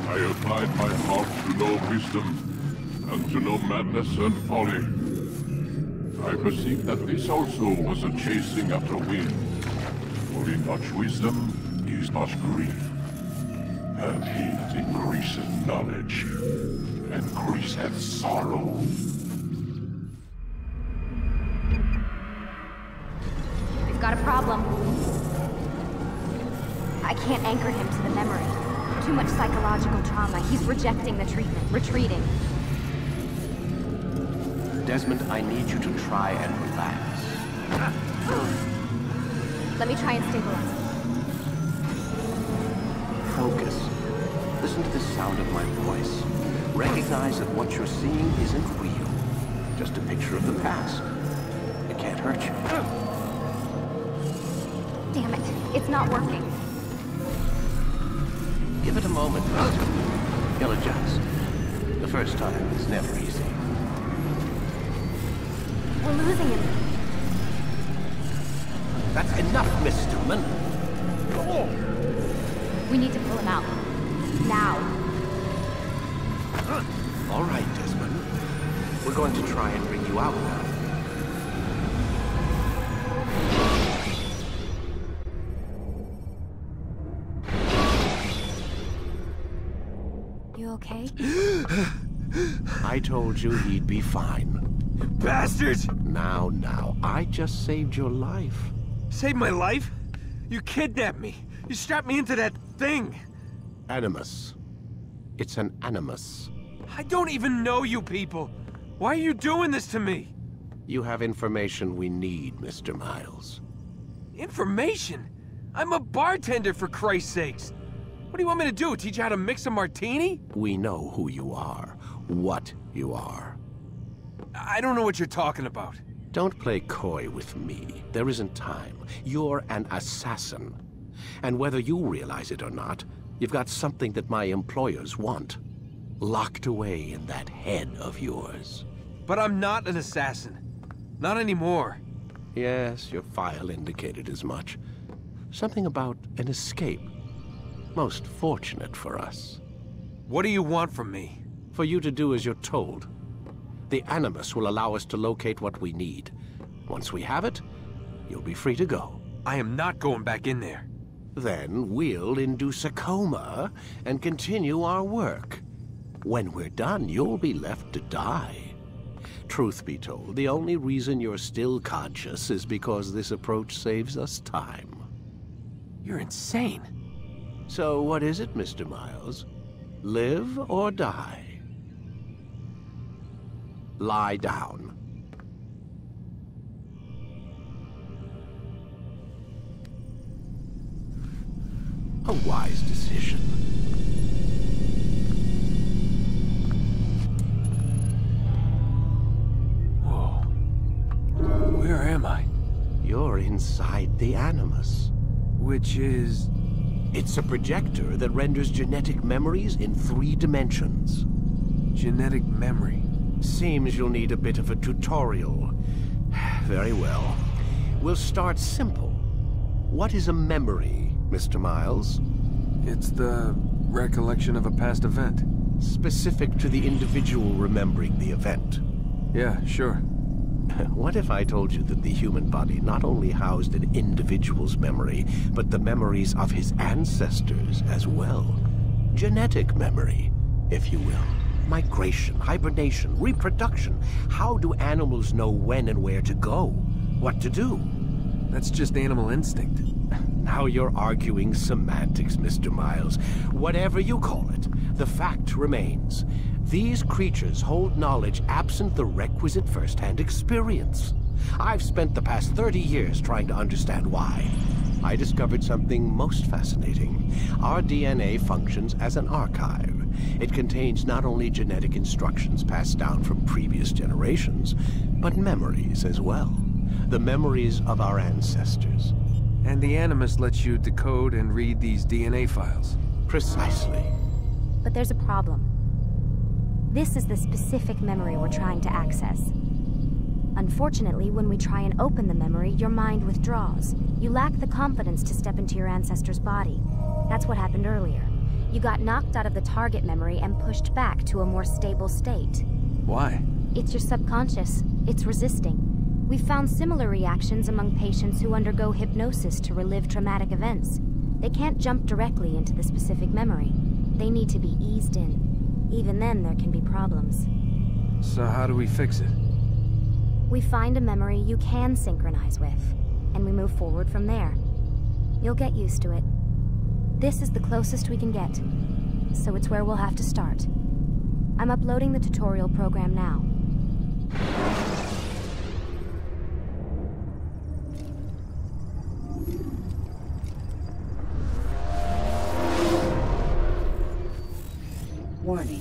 I applied my heart to know wisdom, and to know madness and folly. I perceived that this also was a chasing after wind. For in much wisdom is much grief, and he that increaseth knowledge increaseth sorrow. We've got a problem. I can't anchor him to the memory. Too much psychological trauma. He's rejecting the treatment, retreating. Desmond, I need you to try and relax. Let me try and stabilize him. Focus. Listen to the sound of my voice. Recognize that what you're seeing isn't real. Just a picture of the past. It can't hurt you. Damn it. It's not working. Give it a moment. He'll adjust. The first time is never easy. We're losing him. That's enough, Miss Stillman. We need to pull him out. Now. All right, Desmond. We're going to try and bring you out now. You okay? I told you he'd be fine. Bastards! Now, I just saved your life. Saved my life? You kidnapped me. You strapped me into that thing. Animus. It's an animus. I don't even know you people. Why are you doing this to me? You have information we need, Mr. Miles. Information? I'm a bartender, for Christ's sakes. What do you want me to do? Teach you how to mix a martini? We know who you are, what you are. I don't know what you're talking about. Don't play coy with me. There isn't time. You're an assassin. And whether you realize it or not, you've got something that my employers want. Locked away in that head of yours. But I'm not an assassin. Not anymore. Yes, your file indicated as much. Something about an escape. Most fortunate for us. What do you want from me? For you to do as you're told. The Animus will allow us to locate what we need. Once we have it, you'll be free to go. I am not going back in there. Then we'll induce a coma and continue our work. When we're done, you'll be left to die. Truth be told, the only reason you're still conscious is because this approach saves us time. You're insane. So what is it, Mr. Miles? Live or die? Lie down. A wise decision. Whoa. Where am I? You're inside the Animus. Which is... It's a projector that renders genetic memories in 3 dimensions. Genetic memory. Seems you'll need a bit of a tutorial. Very well. We'll start simple. What is a memory, Mr. Miles? It's the recollection of a past event. specific to the individual remembering the event. Yeah, sure. What if I told you that the human body not only housed an individual's memory, but the memories of his ancestors as well? Genetic memory, if you will. Migration, hibernation, reproduction. How do animals know when and where to go? What to do? That's just animal instinct. Now you're arguing semantics, Mr. Miles. Whatever you call it, the fact remains. These creatures hold knowledge absent the requisite first-hand experience. I've spent the past 30 years trying to understand why. I discovered something most fascinating. Our DNA functions as an archive. It contains not only genetic instructions passed down from previous generations, but memories as well. The memories of our ancestors. And the Animus lets you decode and read these DNA files. Precisely. But there's a problem. This is the specific memory we're trying to access. Unfortunately, when we try and open the memory, your mind withdraws. You lack the confidence to step into your ancestor's body. That's what happened earlier. You got knocked out of the target memory and pushed back to a more stable state. Why? It's your subconscious. It's resisting. We've found similar reactions among patients who undergo hypnosis to relive traumatic events. They can't jump directly into the specific memory. They need to be eased in. Even then, there can be problems. So how do we fix it? We find a memory you can synchronize with, and we move forward from there. You'll get used to it. This is the closest we can get, so it's where we'll have to start. I'm uploading the tutorial program now. Warning.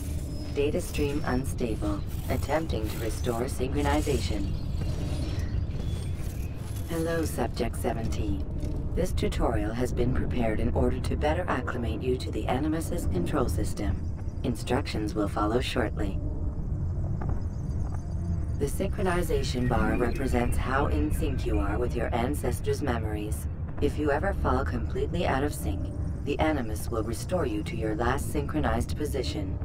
Data stream unstable. Attempting to restore synchronization. Hello, Subject 17. This tutorial has been prepared in order to better acclimate you to the Animus's control system. Instructions will follow shortly. The synchronization bar represents how in sync you are with your ancestors' memories. If you ever fall completely out of sync, the Animus will restore you to your last synchronized position.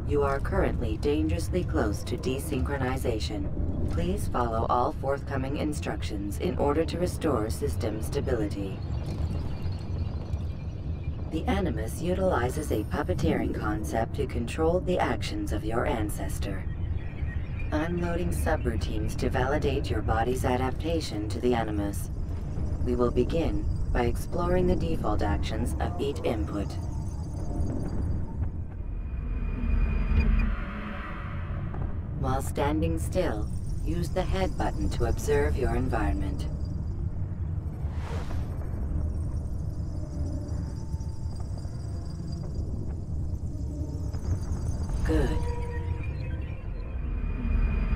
You are currently dangerously close to desynchronization. Please follow all forthcoming instructions in order to restore system stability. The Animus utilizes a puppeteering concept to control the actions of your ancestor. Unloading subroutines to validate your body's adaptation to the Animus. We will begin by exploring the default actions of each input. While standing still, use the head button to observe your environment. Good.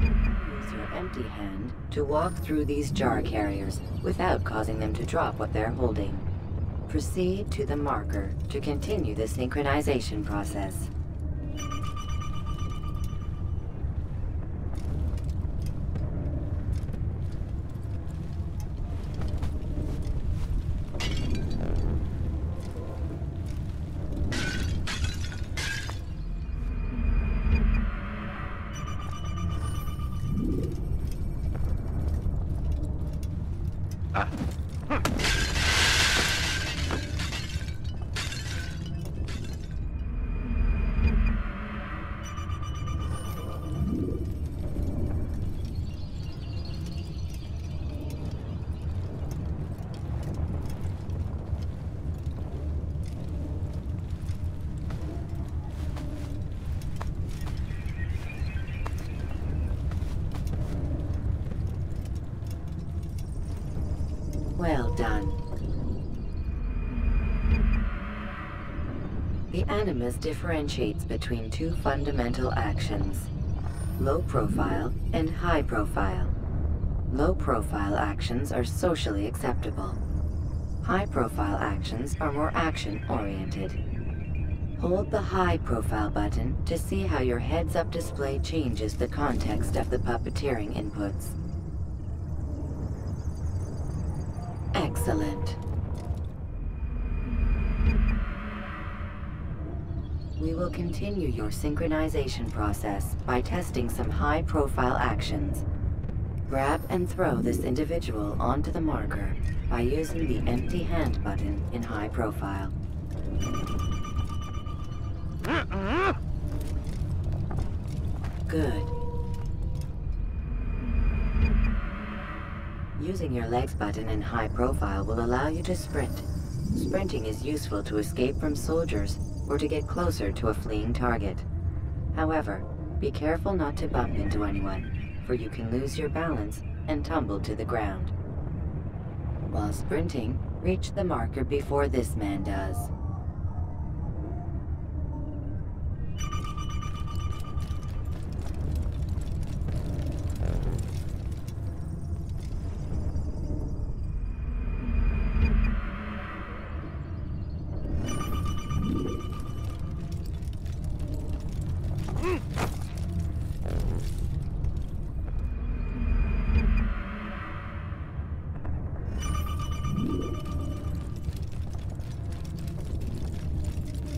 Use your empty hand to walk through these jar carriers without causing them to drop what they're holding. Proceed to the marker to continue the synchronization process. Well done. The Animus differentiates between two fundamental actions: low profile and high profile. Low profile actions are socially acceptable. High profile actions are more action-oriented. Hold the high profile button to see how your heads-up display changes the context of the puppeteering inputs. Excellent. We will continue your synchronization process by testing some high-profile actions. Grab and throw this individual onto the marker by using the empty hand button in high profile. Good. Using your legs button in high profile will allow you to sprint. Sprinting is useful to escape from soldiers or to get closer to a fleeing target. However, be careful not to bump into anyone, for you can lose your balance and tumble to the ground. While sprinting, reach the marker before this man does.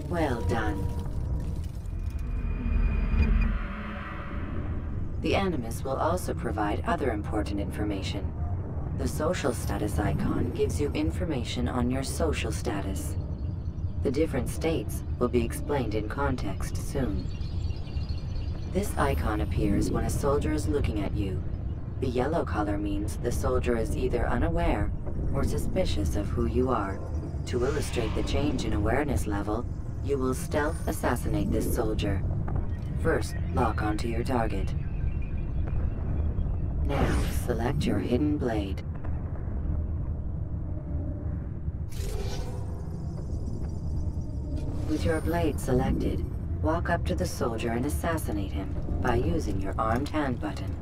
Well done. The Animus will also provide other important information. The social status icon gives you information on your social status. The different states will be explained in context soon. This icon appears when a soldier is looking at you. The yellow color means the soldier is either unaware or suspicious of who you are. To illustrate the change in awareness level, you will stealth assassinate this soldier. First, lock onto your target. Now, select your hidden blade. With your blade selected, walk up to the soldier and assassinate him by using your armed hand button.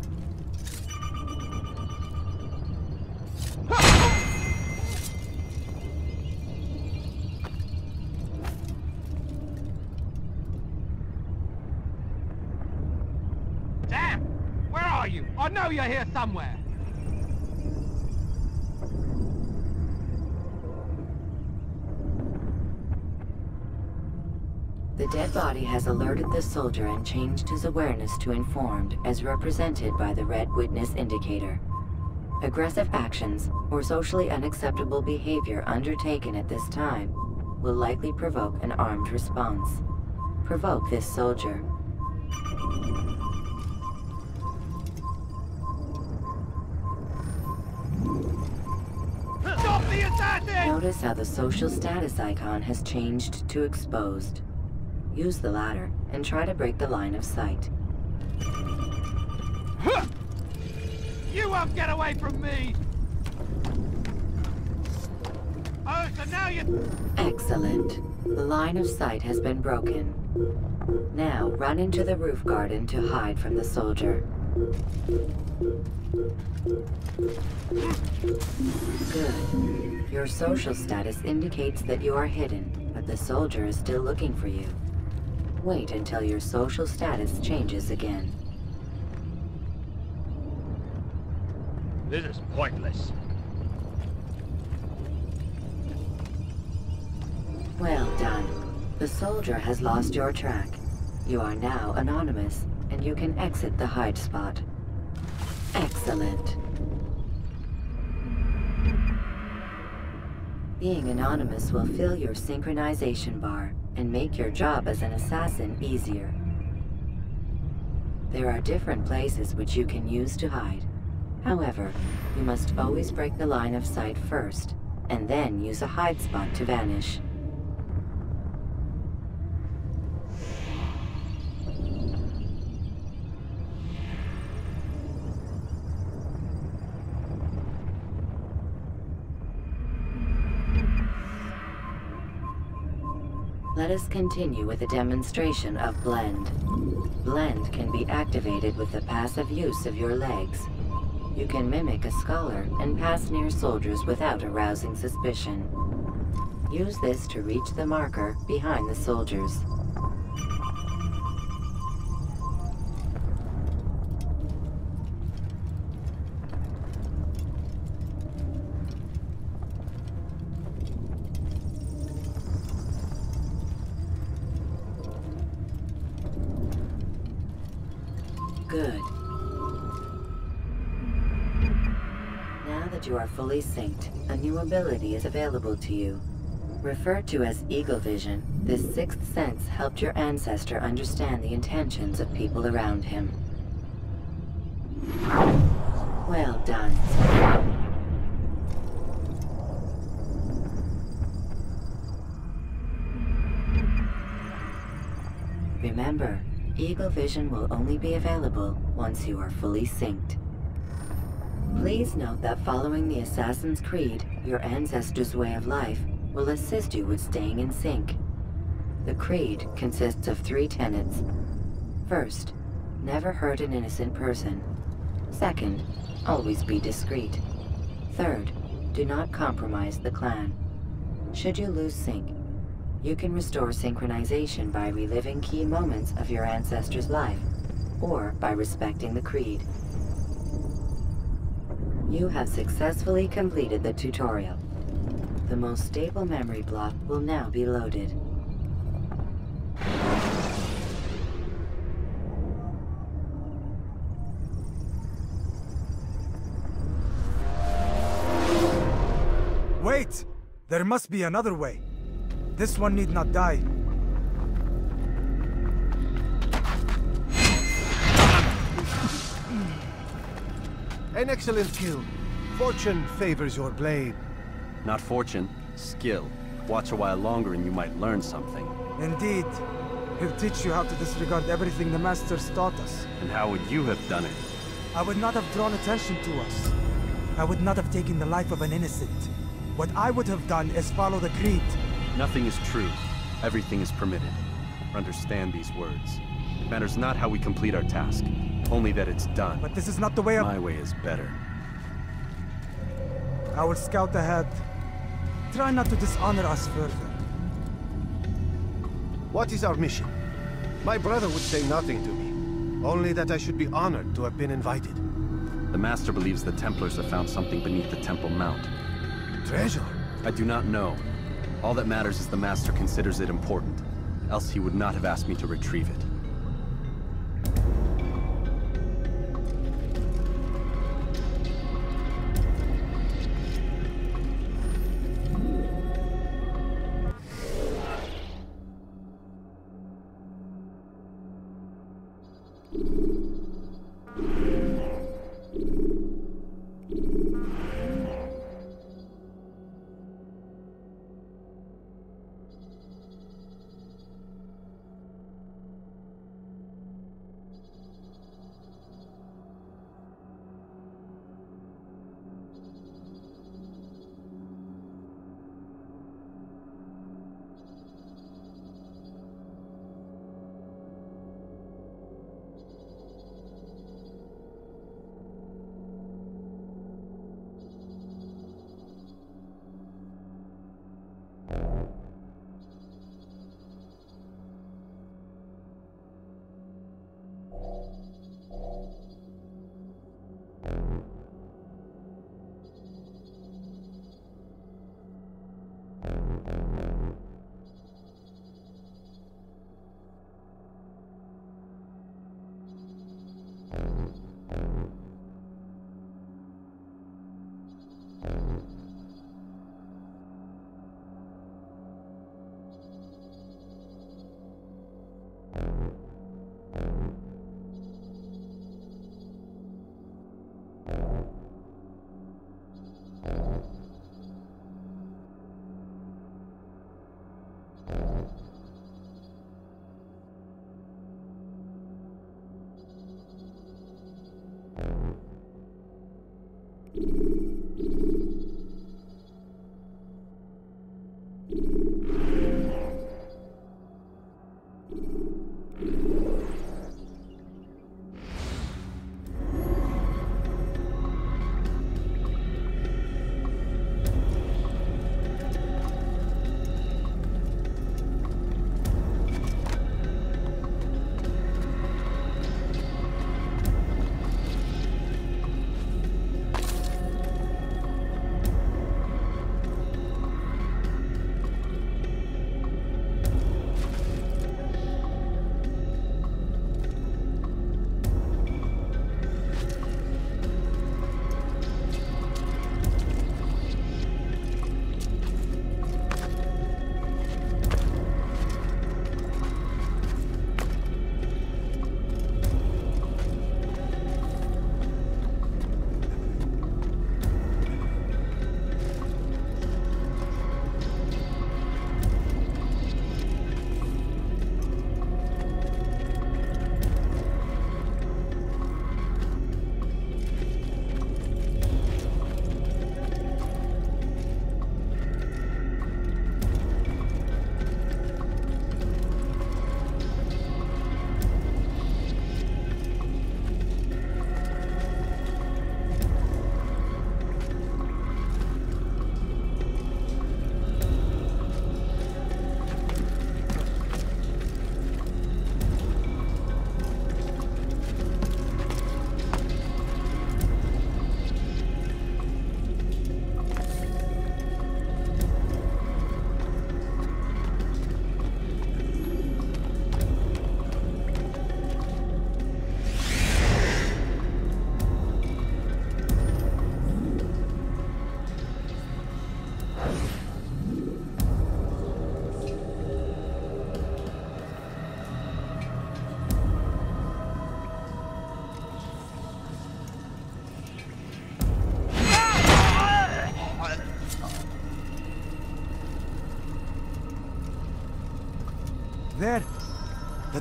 Damn! Where are you? I know you're here somewhere! The dead body has alerted the soldier and changed his awareness to informed, as represented by the red witness indicator. Aggressive actions or socially unacceptable behavior undertaken at this time will likely provoke an armed response. Provoke this soldier. Stop the assassin! Notice how the social status icon has changed to exposed. Use the ladder and try to break the line of sight. You won't get away from me! Oh, so now you... Excellent. The line of sight has been broken. Now run into the roof garden to hide from the soldier. Good. Your social status indicates that you are hidden, but the soldier is still looking for you. Wait until your social status changes again. This is pointless. Well done. The soldier has lost your track. You are now anonymous, and you can exit the hide spot. Excellent. Being anonymous will fill your synchronization bar and make your job as an assassin easier. There are different places which you can use to hide. However, you must always break the line of sight first, and then use a hide spot to vanish. Let us continue with a demonstration of Blend. Blend can be activated with the passive use of your legs. You can mimic a scholar and pass near soldiers without arousing suspicion. Use this to reach the marker behind the soldiers. Good. Now that you are fully synced, a new ability is available to you. Referred to as Eagle Vision, this sixth sense helped your ancestor understand the intentions of people around him. Well done. Remember, Eagle Vision will only be available once you are fully synced. Please note that following the Assassin's Creed, your ancestors' way of life will assist you with staying in sync. The Creed consists of 3 tenets. First, never hurt an innocent person. Second, always be discreet. Third, do not compromise the clan. Should you lose sync, you can restore synchronization by reliving key moments of your ancestor's life, or by respecting the Creed. You have successfully completed the tutorial. The most stable memory block will now be loaded. Wait! There must be another way. This one need not die. An excellent kill. Fortune favors your blade. Not fortune, skill. Watch a while longer and you might learn something. Indeed. He'll teach you how to disregard everything the Masters taught us. And how would you have done it? I would not have drawn attention to us. I would not have taken the life of an innocent. What I would have done is follow the Creed. Nothing is true. Everything is permitted. Understand these words. It matters not how we complete our task, only that it's done. But this is not the way of... My way is better. I will scout ahead. Try not to dishonor us further. What is our mission? My brother would say nothing to me. Only that I should be honored to have been invited. The Master believes the Templars have found something beneath the Temple Mount. Treasure? I do not know. All that matters is the Master considers it important. Else he would not have asked me to retrieve it.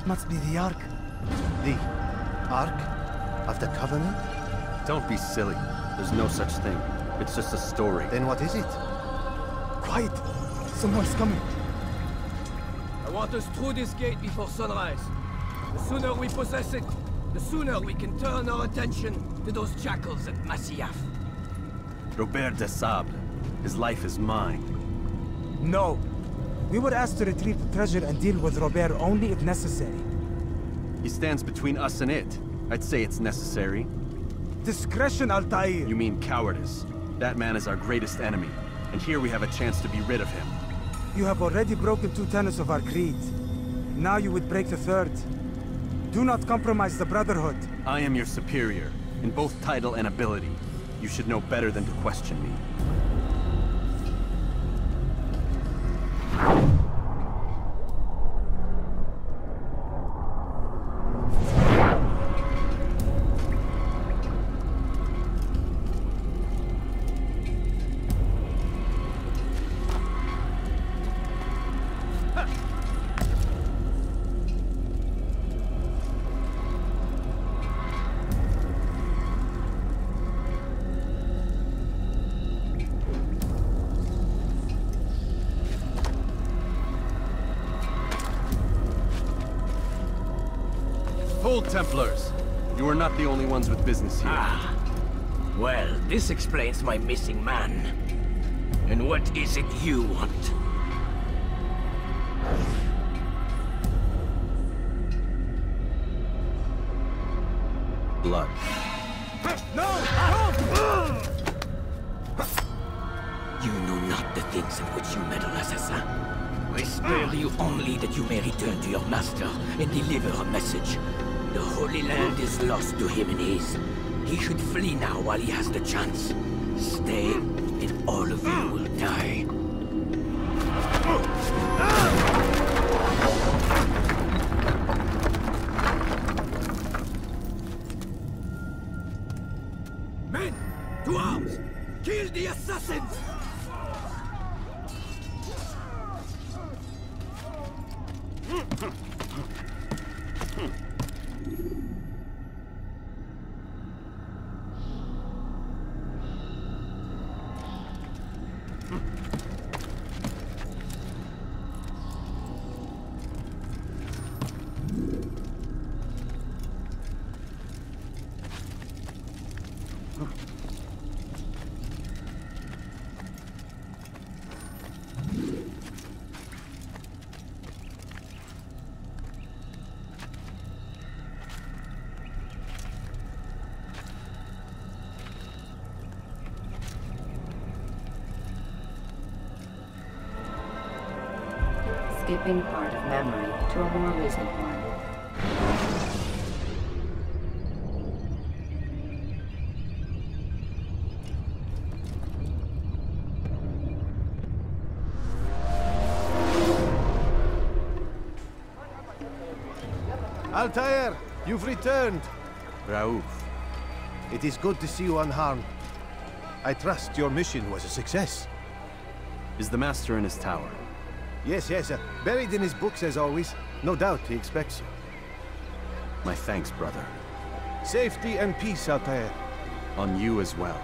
That must be the Ark. The Ark of the Covenant? Don't be silly. There's no such thing. It's just a story. Then what is it? Quiet! Someone's coming. I want us through this gate before sunrise. The sooner we possess it, the sooner we can turn our attention to those jackals at Masyaf. Robert de Sable. His life is mine. No. We were asked to retrieve the treasure and deal with Robert only if necessary. He stands between us and it. I'd say it's necessary. Discretion, Altair! You mean cowardice. That man is our greatest enemy, and here we have a chance to be rid of him. You have already broken 2 tenets of our creed. Now you would break the 3rd. Do not compromise the Brotherhood. I am your superior, in both title and ability. You should know better than to question me. Hold, Templars! You are not the only ones with business here. Ah. Well, this explains my missing man. And what is it you want? Blood. No! You know not the things in which you meddle, assassin. I spare you only that you may return to your master and deliver a message. The Holy Land is lost to him and his. He should flee now while he has the chance. Stay, and all of you will die. Men, to arms! Kill the assassins! Skipping part of memory to a more recent one. Altair, you've returned. Raouf. It is good to see you unharmed. I trust your mission was a success. Is the Master in his tower? Yes, buried in his books as always. No doubt he expects you. My thanks, brother. Safety and peace, Altair. On you as well.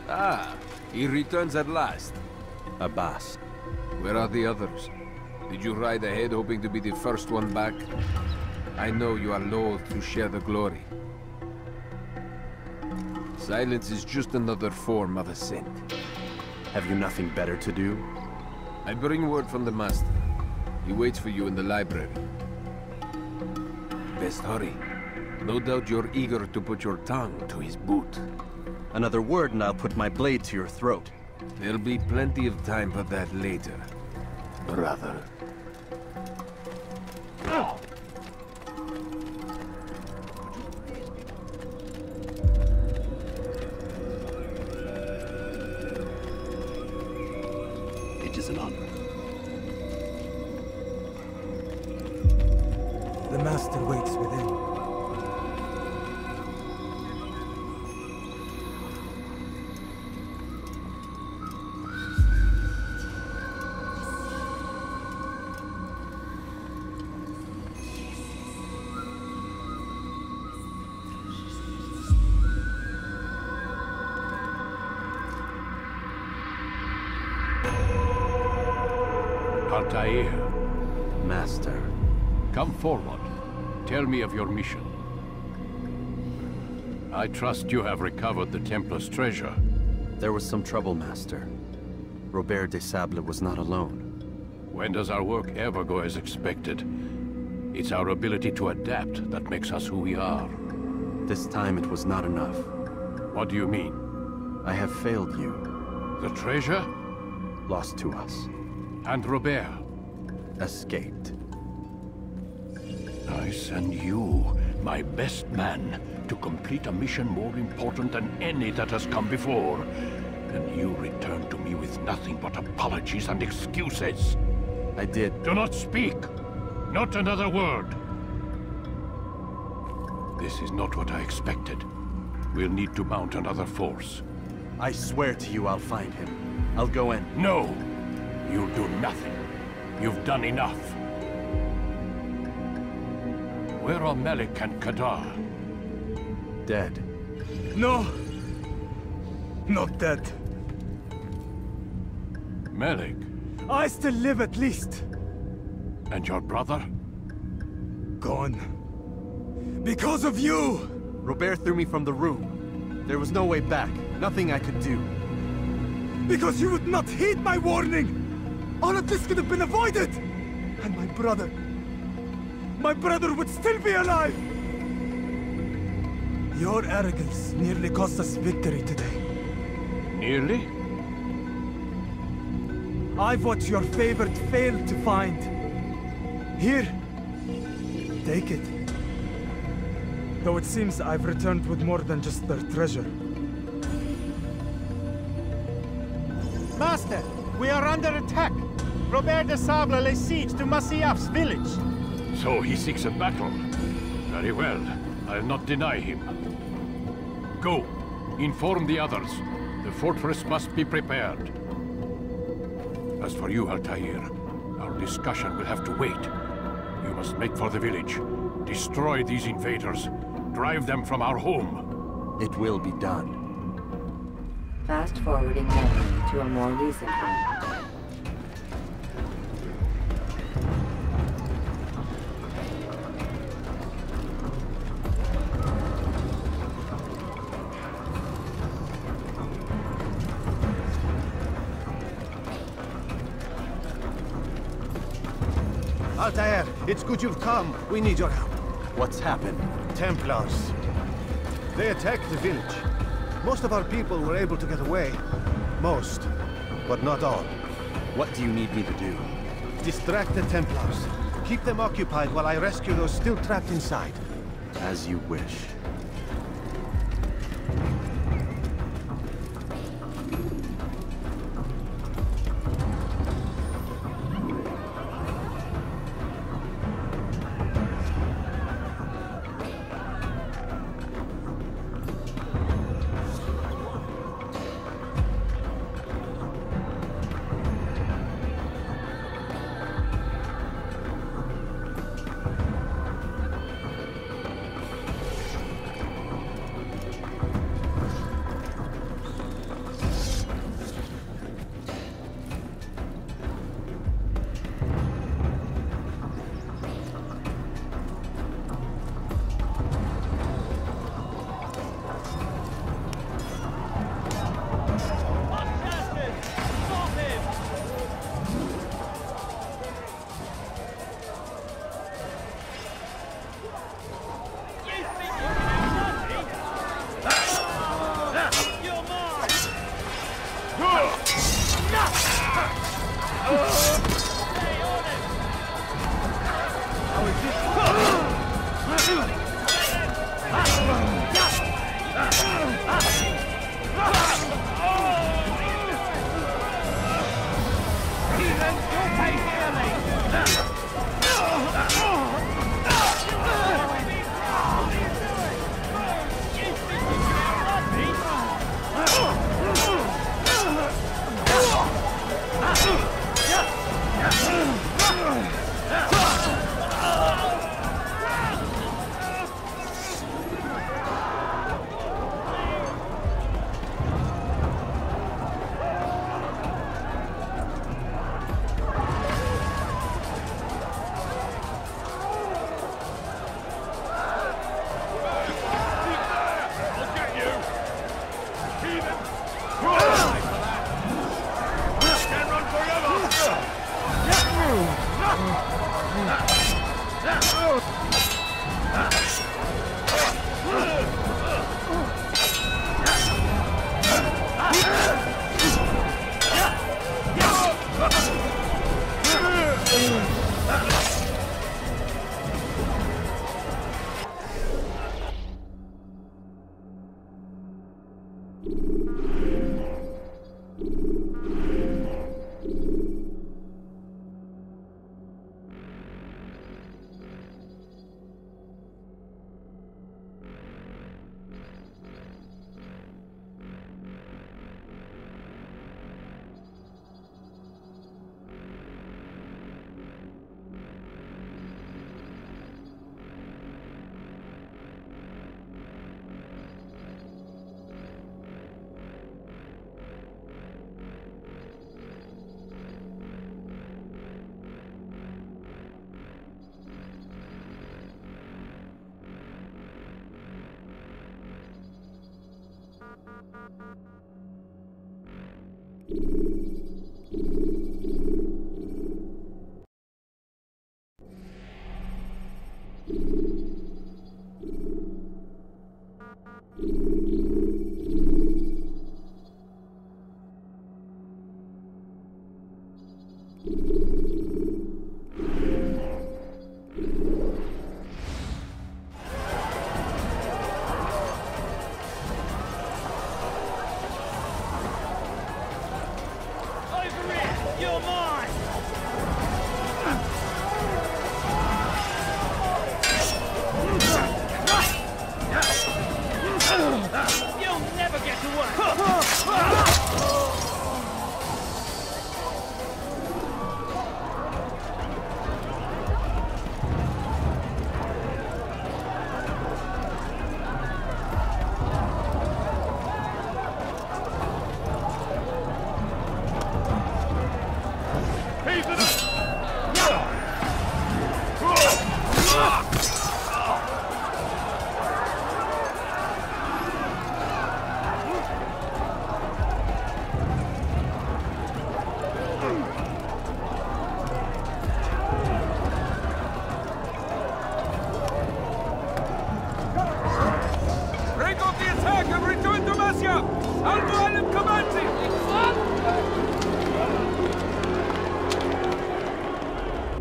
Ah, he returns at last. Abbas. Where are the others? Did you ride ahead hoping to be the first one back? I know you are loath to share the glory. Silence is just another form of assent. Have you nothing better to do? I bring word from the Master. He waits for you in the library. Best hurry. No doubt you're eager to put your tongue to his boot. Another word and I'll put my blade to your throat. There'll be plenty of time for that later, brother. It is an honor. The Master waits within. Altair, Master. come forward. Tell me of your mission. I trust you have recovered the Templar's treasure. There was some trouble, Master. Robert de Sable was not alone. When does our work ever go as expected? It's our ability to adapt that makes us who we are. This time it was not enough. What do you mean? I have failed you. The treasure? Lost to us. And Robert? Escaped. I send you, my best man, to complete a mission more important than any that has come before. And you return to me with nothing but apologies and excuses. I did. Do not speak! Not another word! This is not what I expected. We'll need to mount another force. I swear to you I'll find him. I'll go in. No! You'll do nothing. You've done enough. Where are Melik and Kadar? Dead. No! Not dead. Melik? I still live at least. And your brother? Gone. Because of you! Robert threw me from the room. There was no way back. Nothing I could do. Because you would not heed my warning! All of this could have been avoided! And my brother would still be alive! Your arrogance nearly cost us victory today. Nearly? I've what your favorite failed to find. Here, take it. Though it seems I've returned with more than just their treasure. Master, we are under attack. Robert de Sable lays siege to Masyaf's village. So he seeks a battle. Very well. I'll not deny him. Go. Inform the others. The fortress must be prepared. As for you, Altair, our discussion will have to wait. You must make for the village. Destroy these invaders. Drive them from our home. It will be done. Fast-forwarding memory to a more recent one. Altair, it's good you've come. We need your help. What's happened? Templars. They attacked the village. Most of our people were able to get away. Most, but not all. What do you need me to do? Distract the Templars. Keep them occupied while I rescue those still trapped inside. As you wish.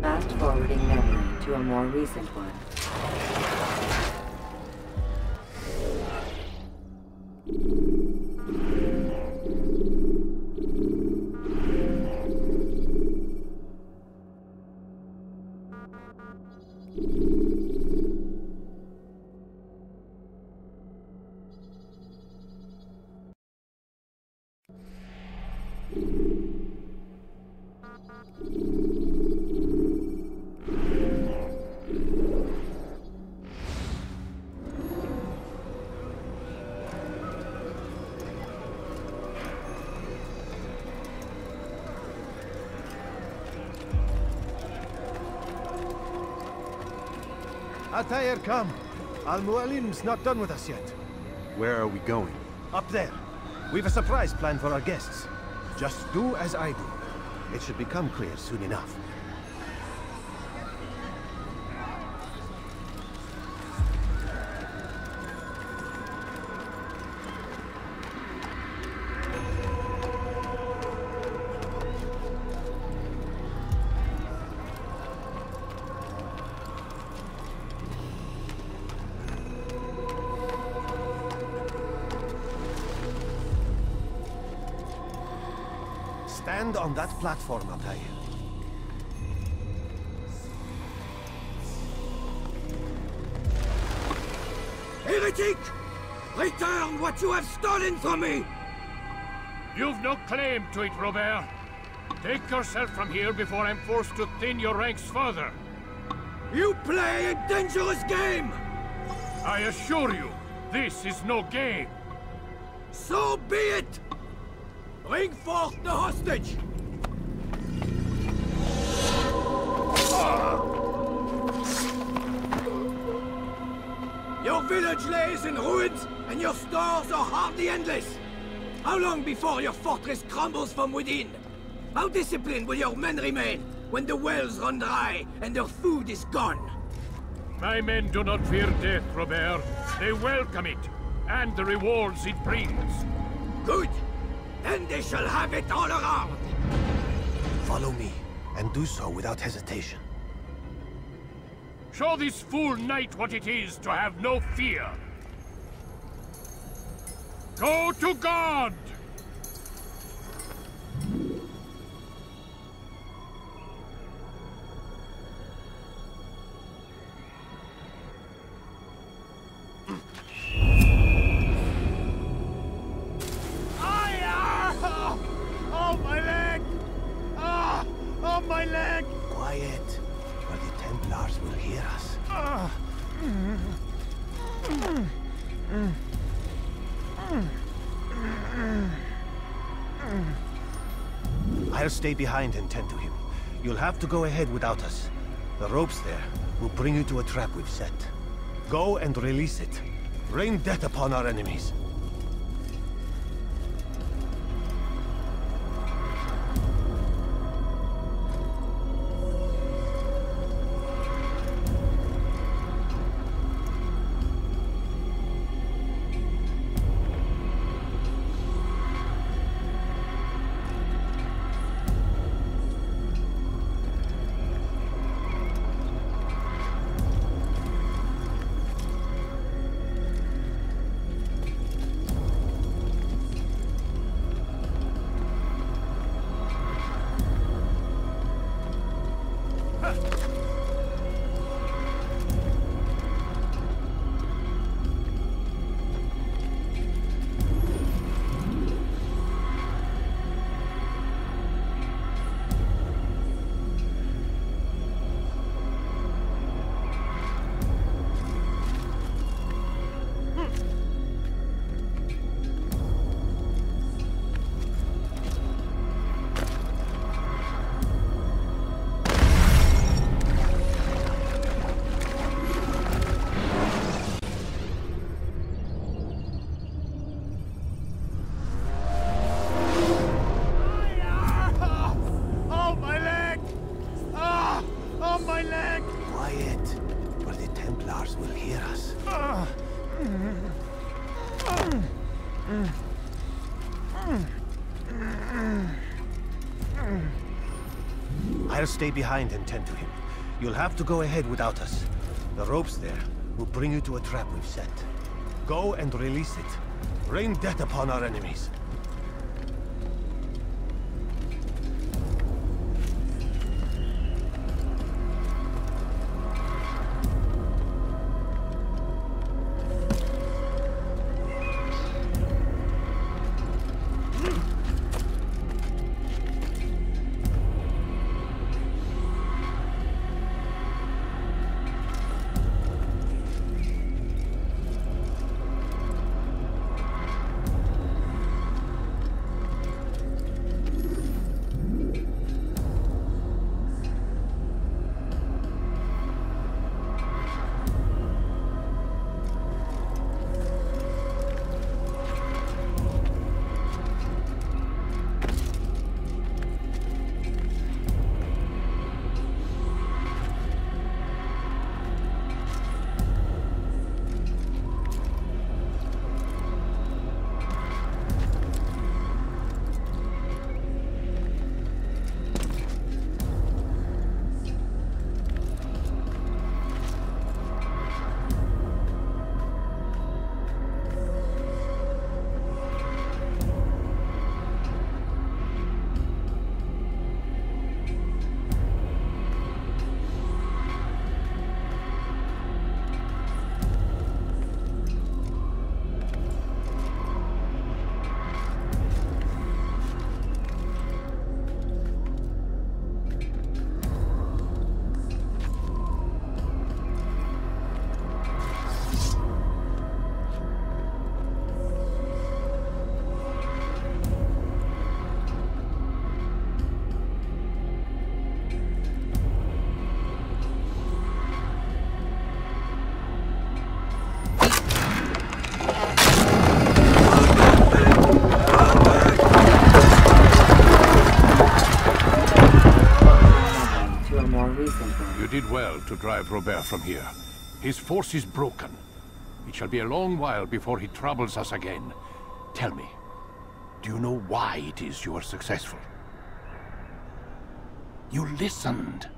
Fast-forwarding memory to a more recent one. Icycalm. Al-Mualim's not done with us yet. Where are we going? Up there. We've a surprise plan for our guests. Just do as I do. It should become clear soon enough. Stand on that platform, Altair. Heretic! Return what you have stolen from me! You've no claim to it, Robert. Take yourself from here before I'm forced to thin your ranks further. You play a dangerous game! I assure you, this is no game. So be it! Bring forth the hostage! Your village lays in ruins, and your stores are hardly endless. How long before your fortress crumbles from within? How disciplined will your men remain when the wells run dry and their food is gone? My men do not fear death, Robert. They welcome it, and the rewards it brings. Good! Then they shall have it all around! Follow me, and do so without hesitation. Show this fool knight what it is to have no fear. Go to God! Oh, my leg! Oh, my leg! Quiet, or the Templars will hear us. I'll stay behind and tend to him. You'll have to go ahead without us. The ropes there will bring you to a trap we've set. Go and release it. Rain death upon our enemies. I'll stay behind and tend to him. You'll have to go ahead without us. The ropes there will bring you to a trap we've set. Go and release it. Rain death upon our enemies. did well to drive Robert from here. His force is broken. It shall be a long while before he troubles us again. Tell me, do you know why it is you are successful? You listened.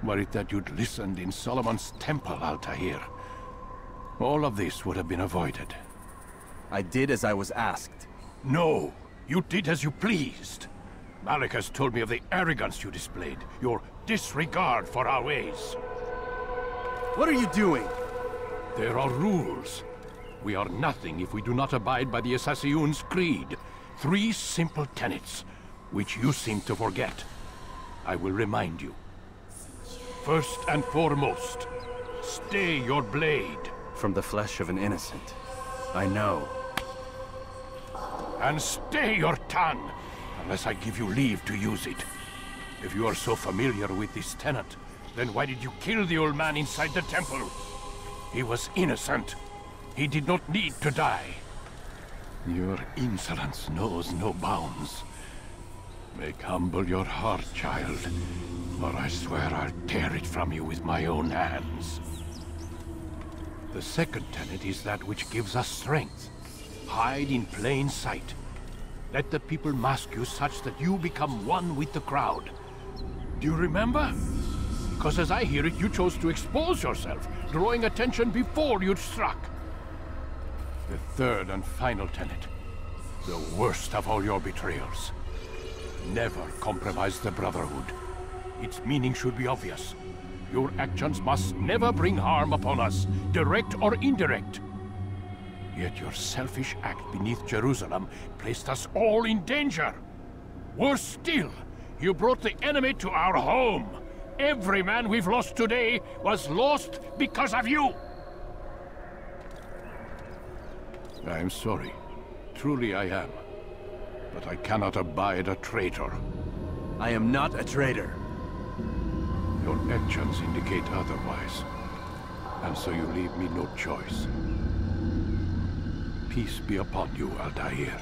Were it that you'd listened in Solomon's temple, Altair, all of this would have been avoided. I did as I was asked. No, you did as you pleased. Malik has told me of the arrogance you displayed, your disregard for our ways. What are you doing? There are rules. We are nothing if we do not abide by the Assassin's creed. 3 simple tenets, which you seem to forget. I will remind you. First and foremost, stay your blade. From the flesh of an innocent. I know. And stay your tongue, unless I give you leave to use it. If you are so familiar with this tenet, then why did you kill the old man inside the temple? He was innocent. He did not need to die. Your insolence knows no bounds. Make humble your heart, child, or I swear I'll tear it from you with my own hands. The second tenet is that which gives us strength. Hide in plain sight. Let the people mask you such that you become one with the crowd. Do you remember? Because as I hear it, you chose to expose yourself, drawing attention before you'd struck. The third and final tenet. The worst of all your betrayals. Never compromise the Brotherhood. Its meaning should be obvious. Your actions must never bring harm upon us, direct or indirect. Yet your selfish act beneath Jerusalem placed us all in danger. Worse still, you brought the enemy to our home. Every man we've lost today was lost because of you. I am sorry. Truly I am. But I cannot abide a traitor. I am not a traitor. Your actions indicate otherwise. And so you leave me no choice. Peace be upon you, Altair.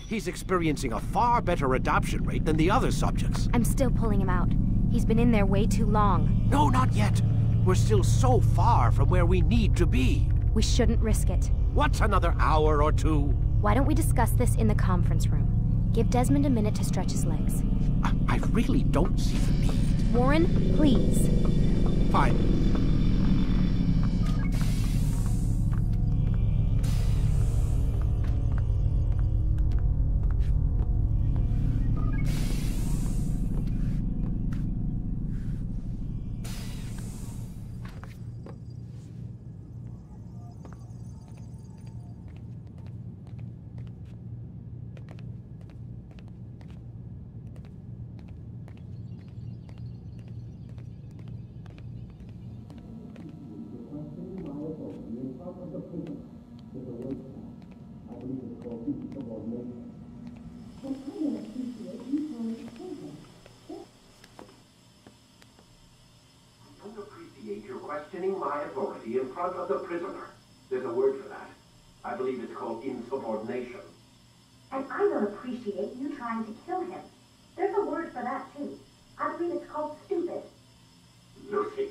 He's experiencing a far better adoption rate than the other subjects. I'm still pulling him out. He's been in there way too long. No, not yet. We're still so far from where we need to be. We shouldn't risk it. What's another hour or two? Why don't we discuss this in the conference room? Give Desmond a minute to stretch his legs. I really don't see the need. Warren, please. Fine. Questioning my authority in front of the prisoner. There's a word for that. I believe it's called insubordination. And I don't appreciate you trying to kill him. There's a word for that, too. I believe it's called stupid. Lucy,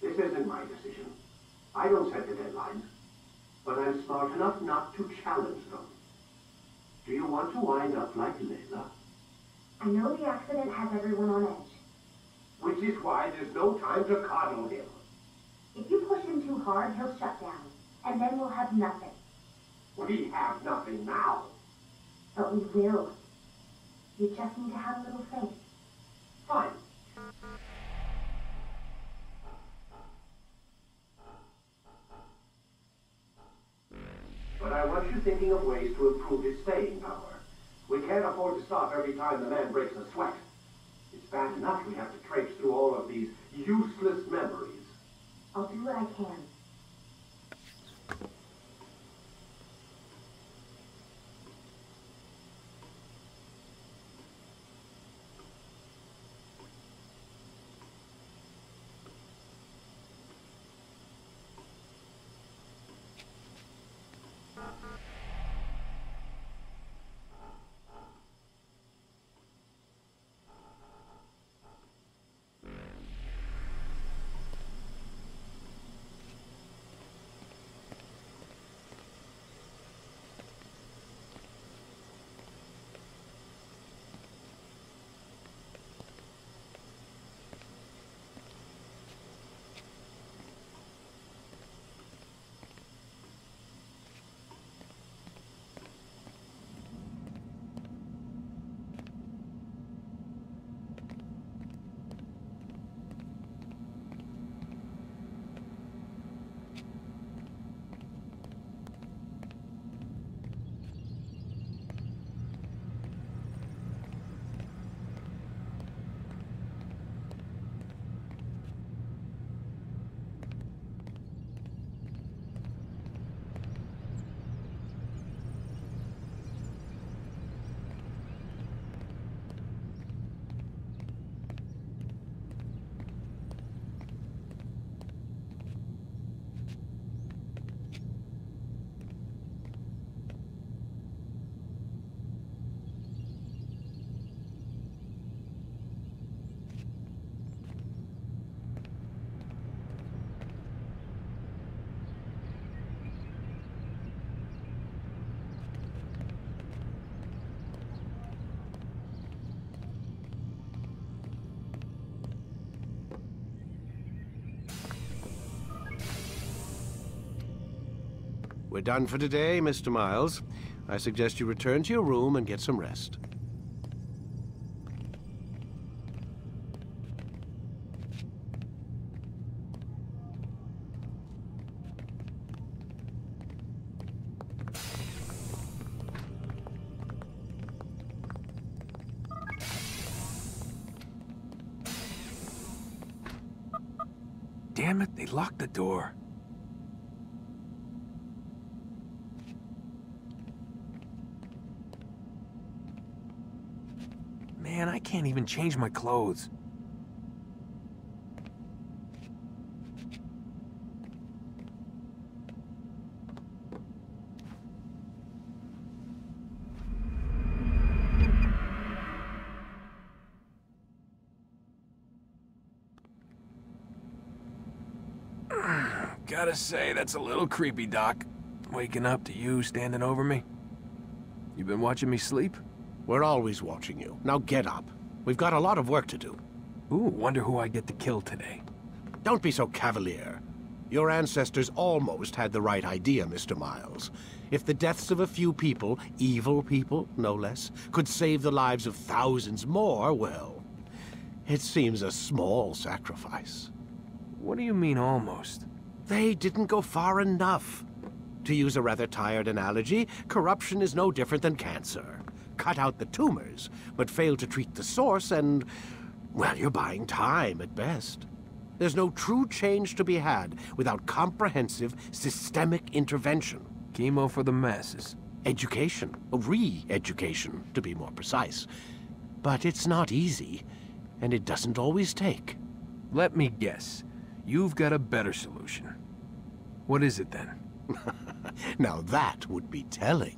this isn't my decision. I don't set the deadlines. But I'm smart enough not to challenge them. Do you want to wind up like Layla? I know the accident has everyone on edge. Which is why there's no time to coddle him. If you push him too hard, he'll shut down. And then we'll have nothing. We have nothing now. But we will. You just need to have a little faith. Fine. But I want you thinking of ways to improve his staying power. We can't afford to stop every time the man breaks a sweat. It's bad enough we have to traipse through all of these useless memories. I'll do what I can. We're done for today, Mr. Miles. I suggest you return to your room and get some rest. Damn it, they locked the door. Man, I can't even change my clothes. Gotta say, that's a little creepy, Doc. Waking up to you standing over me. You been watching me sleep? We're always watching you. Now get up. We've got a lot of work to do. Ooh, wonder who I get to kill today. Don't be so cavalier. Your ancestors almost had the right idea, Mr. Miles. If the deaths of a few people, evil people, no less, could save the lives of thousands more, well, it seems a small sacrifice. What do you mean, almost? They didn't go far enough. To use a rather tired analogy, corruption is no different than cancer. Cut out the tumors, but fail to treat the source and, well, you're buying time at best. There's no true change to be had without comprehensive, systemic intervention. Chemo for the masses. Education, re-education, to be more precise. But it's not easy, and it doesn't always take. Let me guess. You've got a better solution. What is it, then? Now that would be telling.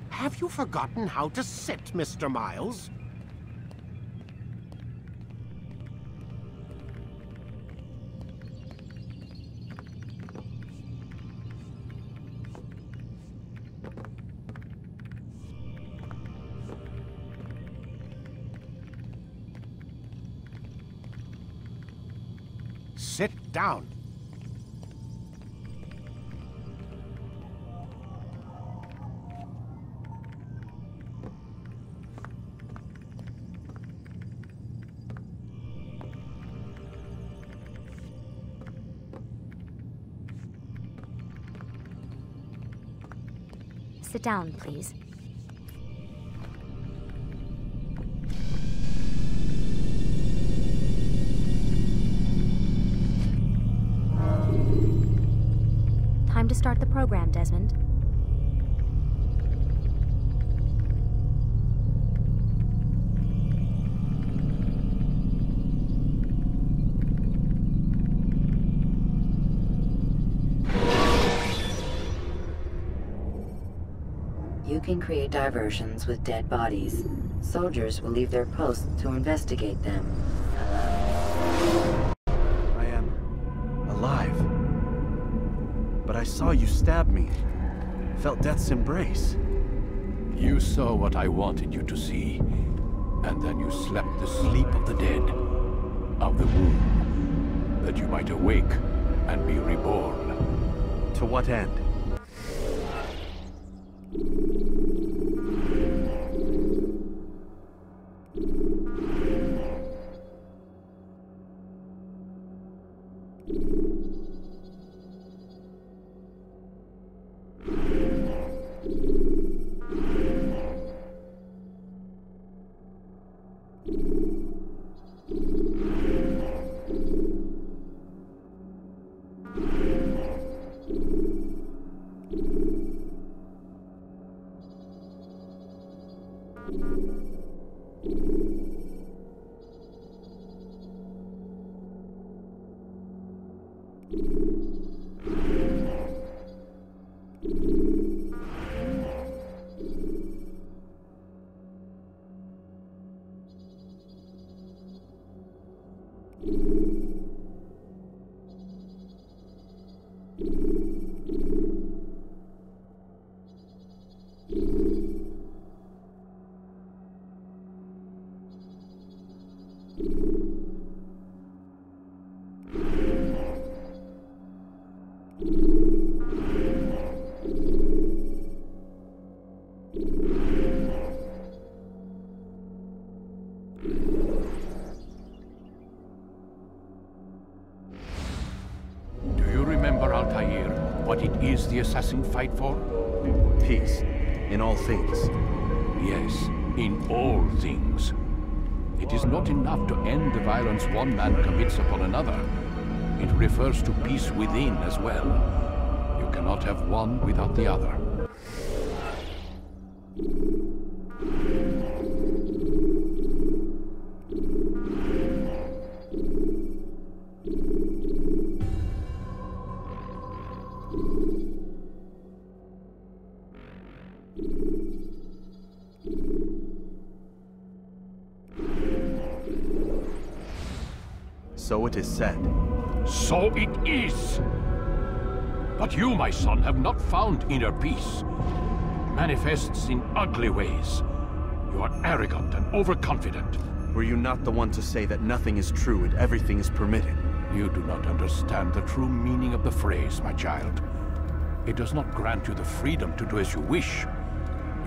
Have you forgotten how to sit, Mr. Miles? Sit down. Sit down, please. Time to start the program, Desmond. You can create diversions with dead bodies. Soldiers will leave their posts to investigate them. I am alive. But I saw you stab me. Felt death's embrace. You saw what I wanted you to see, and then you slept the sleep of the dead, of the womb, that you might awake and be reborn. To what end? What it is the assassin fight for? Peace. In all things. Yes, in all things. It is not enough to end the violence one man commits upon another. It refers to peace within as well. You cannot have one without the other. So it is said. So it is! But you, my son, have not found inner peace. It manifests in ugly ways. You are arrogant and overconfident. Were you not the one to say that nothing is true and everything is permitted? You do not understand the true meaning of the phrase, my child. It does not grant you the freedom to do as you wish.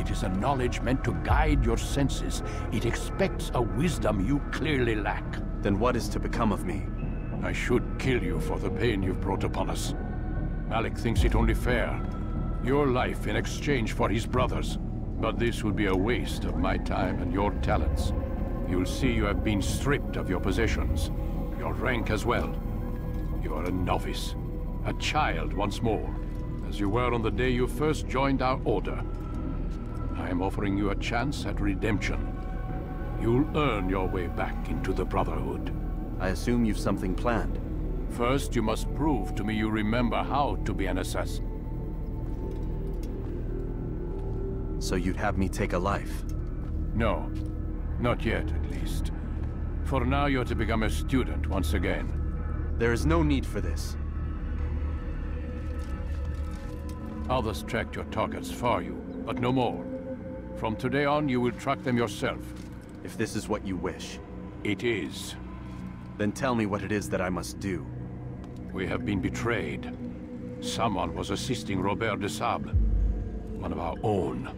It is a knowledge meant to guide your senses. It expects a wisdom you clearly lack. Then what is to become of me? I should kill you for the pain you've brought upon us. Malik thinks it only fair. Your life in exchange for his brother's. But this would be a waste of my time and your talents. You'll see you have been stripped of your possessions. Your rank as well. You are a novice. A child once more. As you were on the day you first joined our order. I am offering you a chance at redemption. You'll earn your way back into the Brotherhood. I assume you've something planned. First, you must prove to me you remember how to be an assassin. So you'd have me take a life? No. Not yet, at least. For now, you're to become a student once again. There is no need for this. Others tracked your targets for you, but no more. From today on, you will track them yourself. If this is what you wish. It is. Then tell me what it is that I must do. We have been betrayed. Someone was assisting Robert de Sable, one of our own.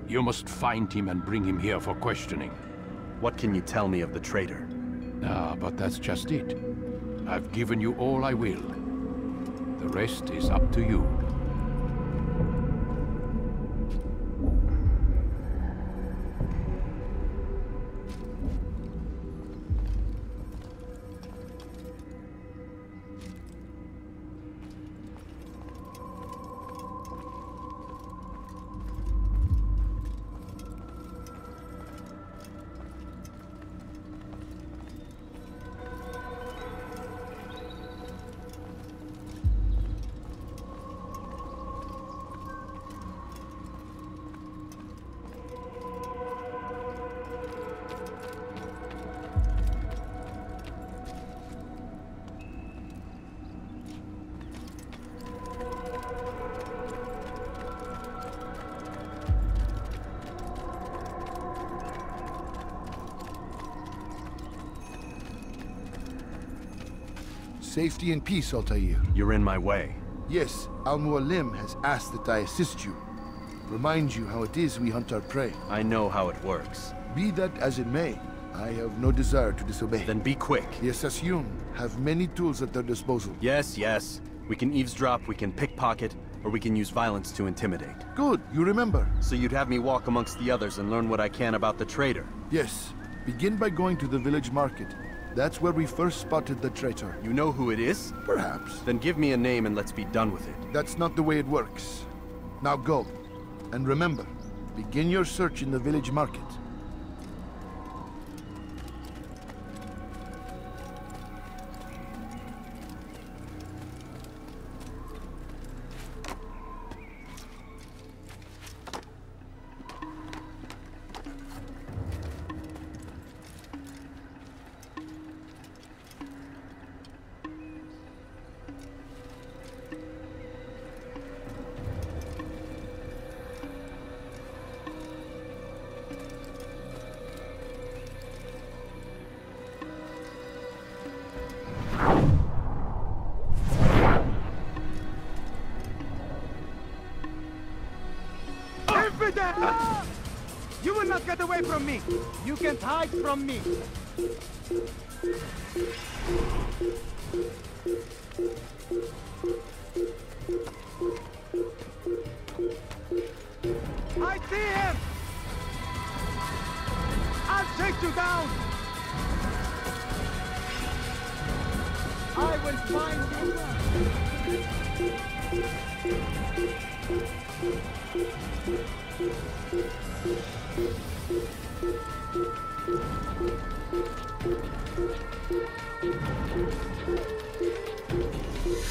You must find him and bring him here for questioning. What can you tell me of the traitor? Ah, but that's just it. I've given you all I will. The rest is up to you. Safety and peace, Altair. You're in my way. Yes, Al-Mualim has asked that I assist you. Remind you how it is we hunt our prey. I know how it works. Be that as it may, I have no desire to disobey. Then be quick. The Assassins have many tools at their disposal. Yes, yes. We can eavesdrop, we can pickpocket, or we can use violence to intimidate. Good, you remember. So you'd have me walk amongst the others and learn what I can about the traitor? Yes. Begin by going to the village market. That's where we first spotted the traitor. You know who it is? Perhaps. Then give me a name and let's be done with it. That's not the way it works. Now go. And remember, begin your search in the village market. You will not get away from me! You can't hide from me! I see him! I'll take you down! I will find you!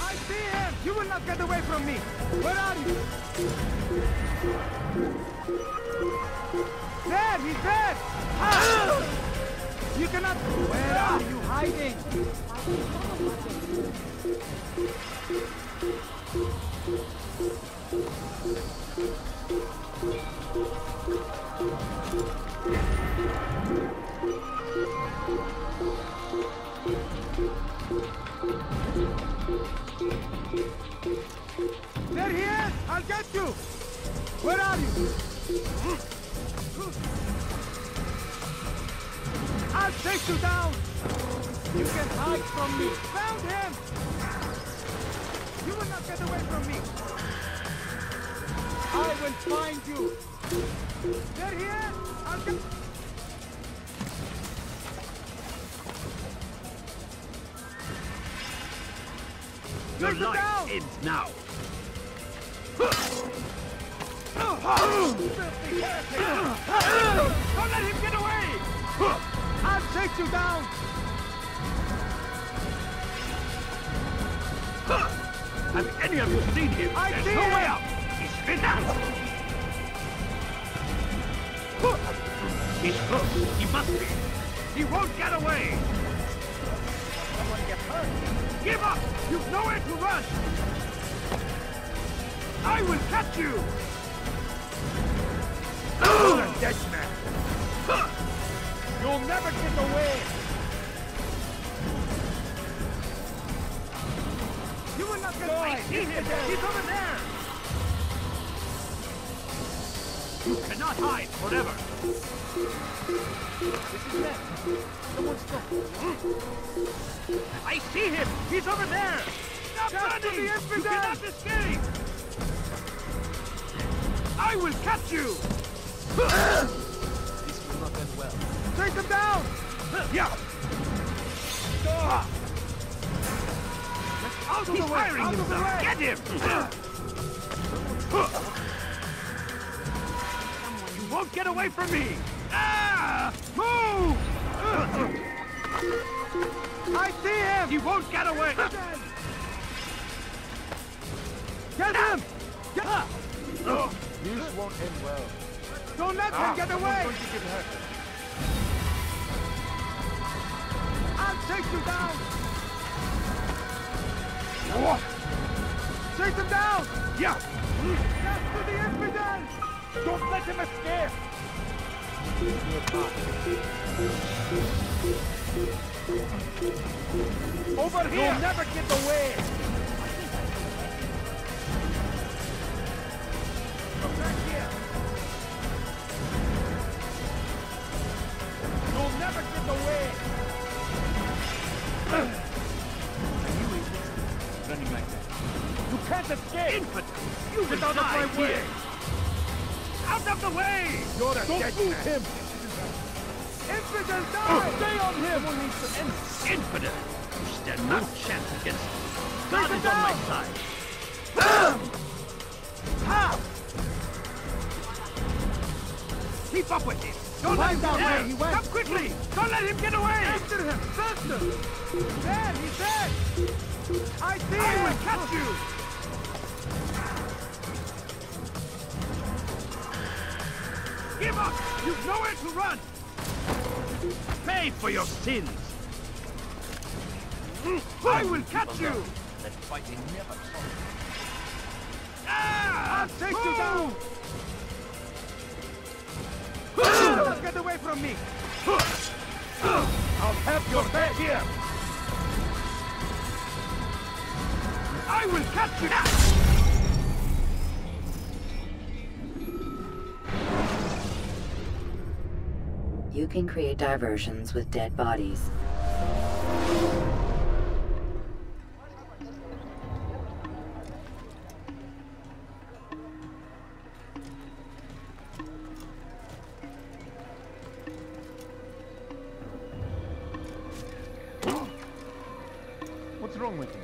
I see him! You will not get away from me! Where are you? There! He's there! Ah! You cannot... Where are you hiding? There he is! I'll get you! Where are you? I'll take you down! You can hide from me! Found him! You will not get away from me! I will find you! There he is! I'll get... Your life ends now. Filthy heretic! Don't let him get away! I'll take you down! Have any of you seen him? There's no way out! He's spit out! He's close. He must be. He won't get away! Someone get hurt! Give up! You've nowhere to run! I will catch you! You're a dead man! You'll never get away! You will not get away! I see him! He's over there! You cannot hide forever! This is it! Someone's gone! I see him! He's over there! Stop running! You cannot escape! I will catch you! This will not end well. Take him down! Yeah! He's firing himself! Get him! You won't get away from me! Ah! Move! I see him! He won't get away! Get him! Get This won't end well. Don't let him get away! Going to get hurt. I'll take you down! What? Take him down! Yeah! Get to the infidels! Don't let him escape! Over here! You'll never get away! Come back here! You'll never get away! Running like that. You can't escape! Infant! You get out of my way! Out of the way! You're a dead man! Him! Infidel, die! Stay on him! Someone needs some infidel! You stand no chance against me. God is on my side. Keep up with him! Don't let him get away! He went. Come quickly! Don't let him get away! After him! Faster! There! He's dead! I see him! I will catch you! Give up! You've nowhere to run! Pay for your sins! I will catch you! That fighting never stops. I'll take you down! Get away from me! I'll have your head here! I will catch you! You can create diversions with dead bodies. What's wrong with him?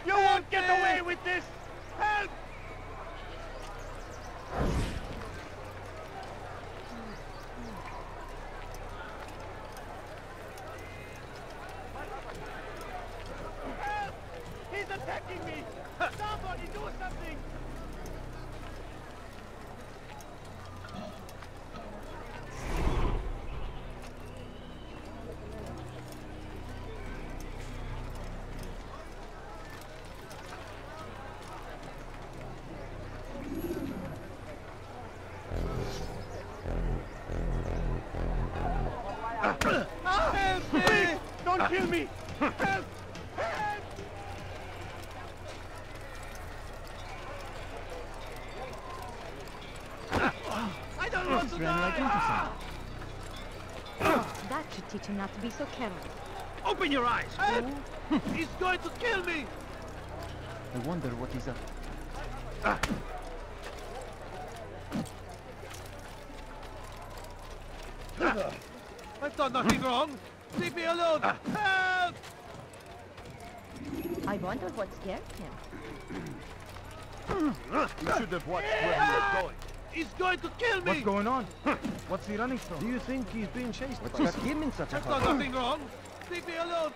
You won't get away with this! Help! Help! He's attacking me! Somebody do something! Help me! Please, don't kill me! Help! Help! I don't want to die! That should teach him not to be so careless. Open your eyes! Help! He's going to kill me! I wonder what he's up. I've done nothing wrong! Leave me alone! Help! I wonder what scared him. You should have watched where he was going. He's going to kill me! What's going on? What's he running from? Do you think he's being chased? What's got him in such a I've hurry? done nothing wrong! Leave me alone!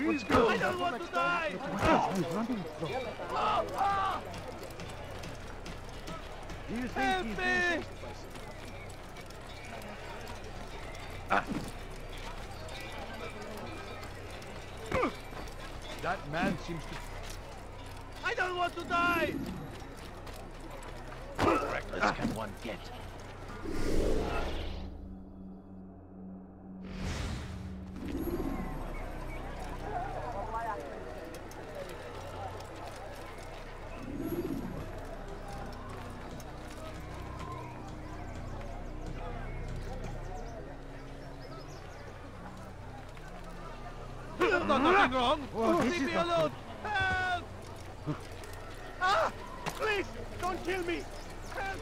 Please go! I don't want to die! Do you think Help he's me! being chased? That man seems to... I don't want to die! How reckless can one get? I've done nothing wrong! Leave me alone! Help! Ah! Please! Don't kill me! Help!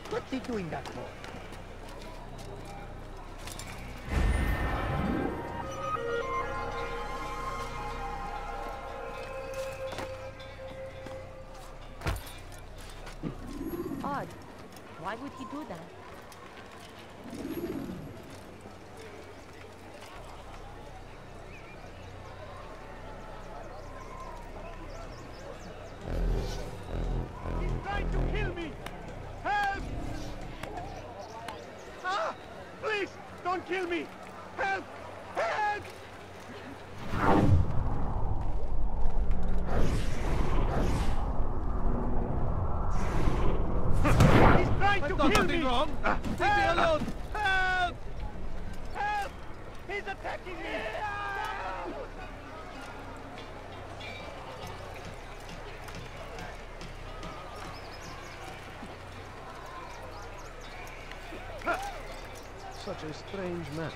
What's he doing that for? Odd. Why would he do that? He's trying to kill me! Help! Ah! Please! Don't kill me! Help! Help! He's trying to kill me! Wrong. Leave me alone! Help! Help! He's attacking me! Such a strange man.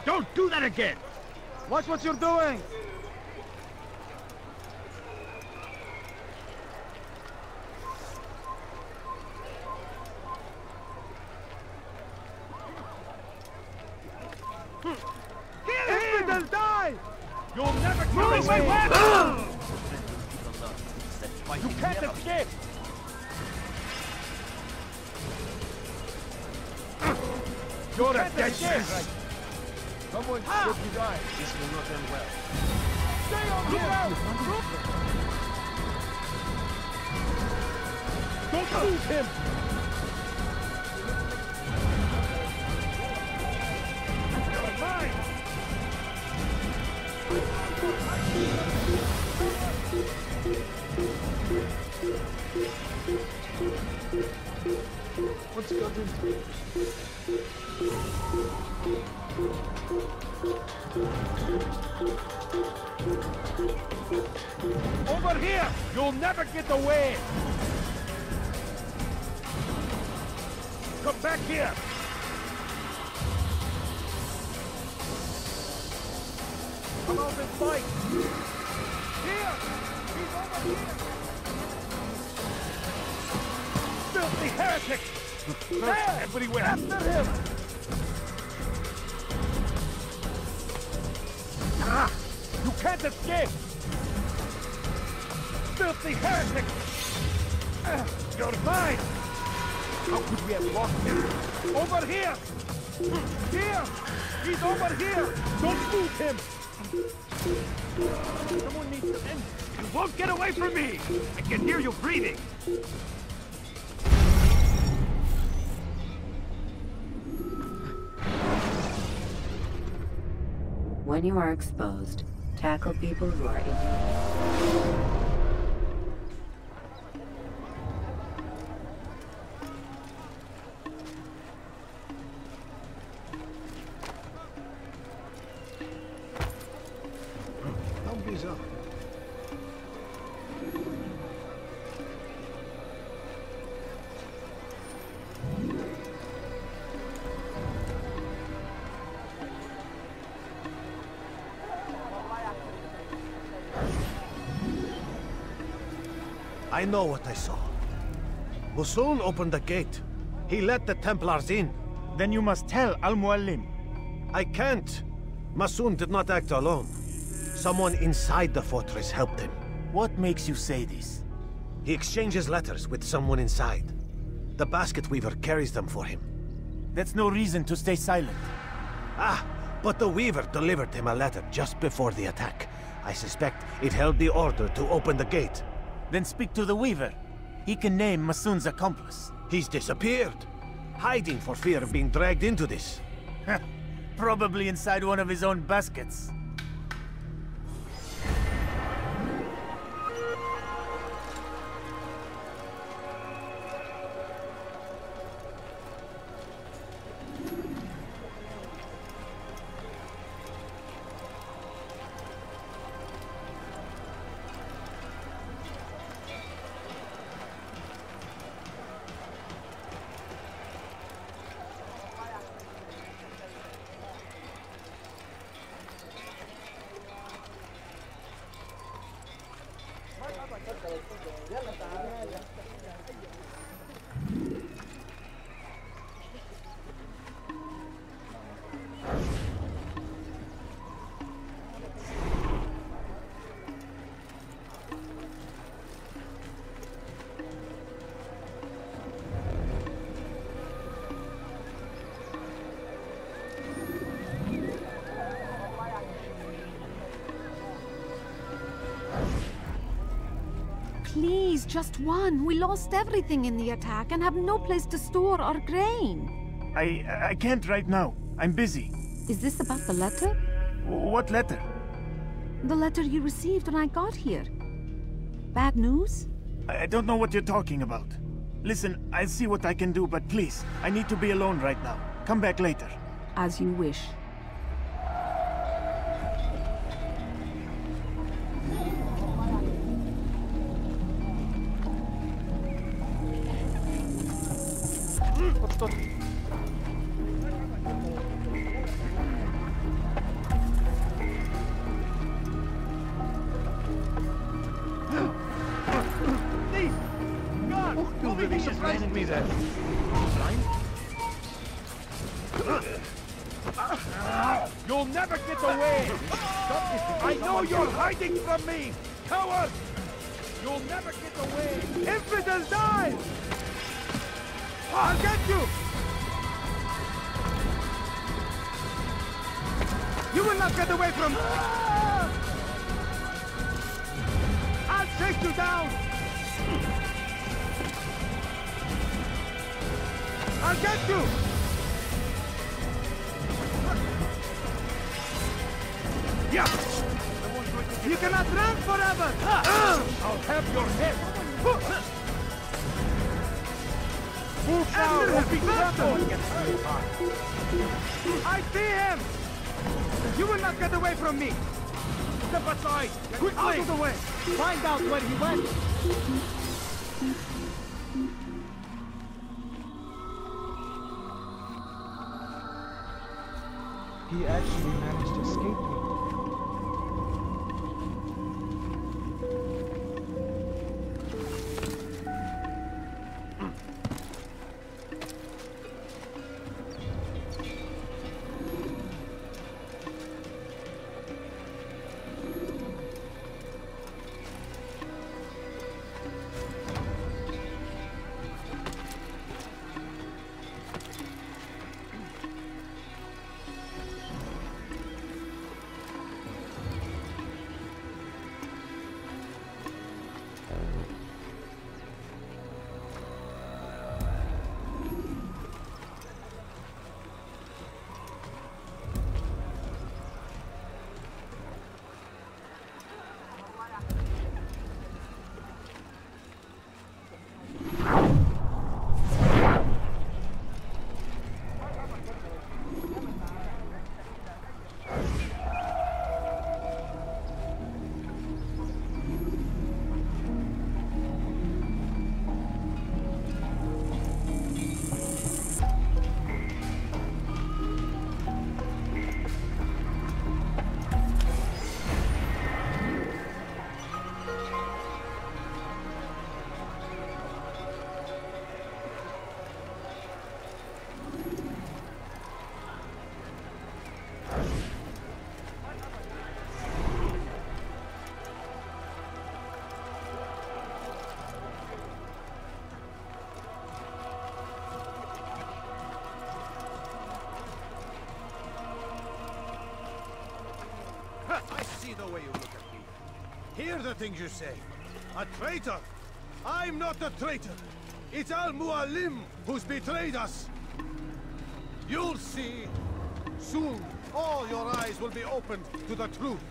Don't do that again! Watch what you're doing! Infidel, die! You'll never kill me! You can't escape! You're a dead shit! Someone should be dying. This will not end well. Stay on here! Don't lose him! You're mine! What's going on? Over here! You'll never get away! Come back here! Come out and fight! Here! He's over here! Filthy heretic! There! Everywhere! After him! Ah! You can't escape! Filthy heretic! You're mine! How could we have lost him? Over here! Here! He's over here! Don't lose him! Someone needs to end. You won't get away from me! I can hear you breathing! When you are exposed, tackle people who are in your... How bizarre. I know what I saw. Musun opened the gate. He let the Templars in. Then you must tell Al-Muallim. I can't. Musun did not act alone. Someone inside the fortress helped him. What makes you say this? He exchanges letters with someone inside. The basket weaver carries them for him. That's no reason to stay silent. Ah, but the weaver delivered him a letter just before the attack. I suspect it held the order to open the gate. Then speak to the weaver. He can name Masun's accomplice. He's disappeared. Hiding for fear of being dragged into this. Probably inside one of his own baskets. Please, just one. We lost everything in the attack and have no place to store our grain. I can't right now. I'm busy. Is this about the letter? What letter? The letter you received when I got here. Bad news? I don't know what you're talking about. Listen, I'll see what I can do, but please, I need to be alone right now. Come back later. As you wish. You'll never get away! I know you're hiding from me! Coward! You'll never get away! Infidel, die! I'll get you! You will not get away from me! I'll take you down! I'll get you! Yeah! You cannot run forever! I'll have your head! Move now! Don't be careful against me! I see him! You will not get away from me! Step aside! Quickly! Out of the way! Find out where he went! He actually managed to escape me. I see the way you look at me. Hear the things you say. A traitor? I'm not a traitor. It's Al-Mualim who's betrayed us. You'll see. Soon, all your eyes will be opened to the truth.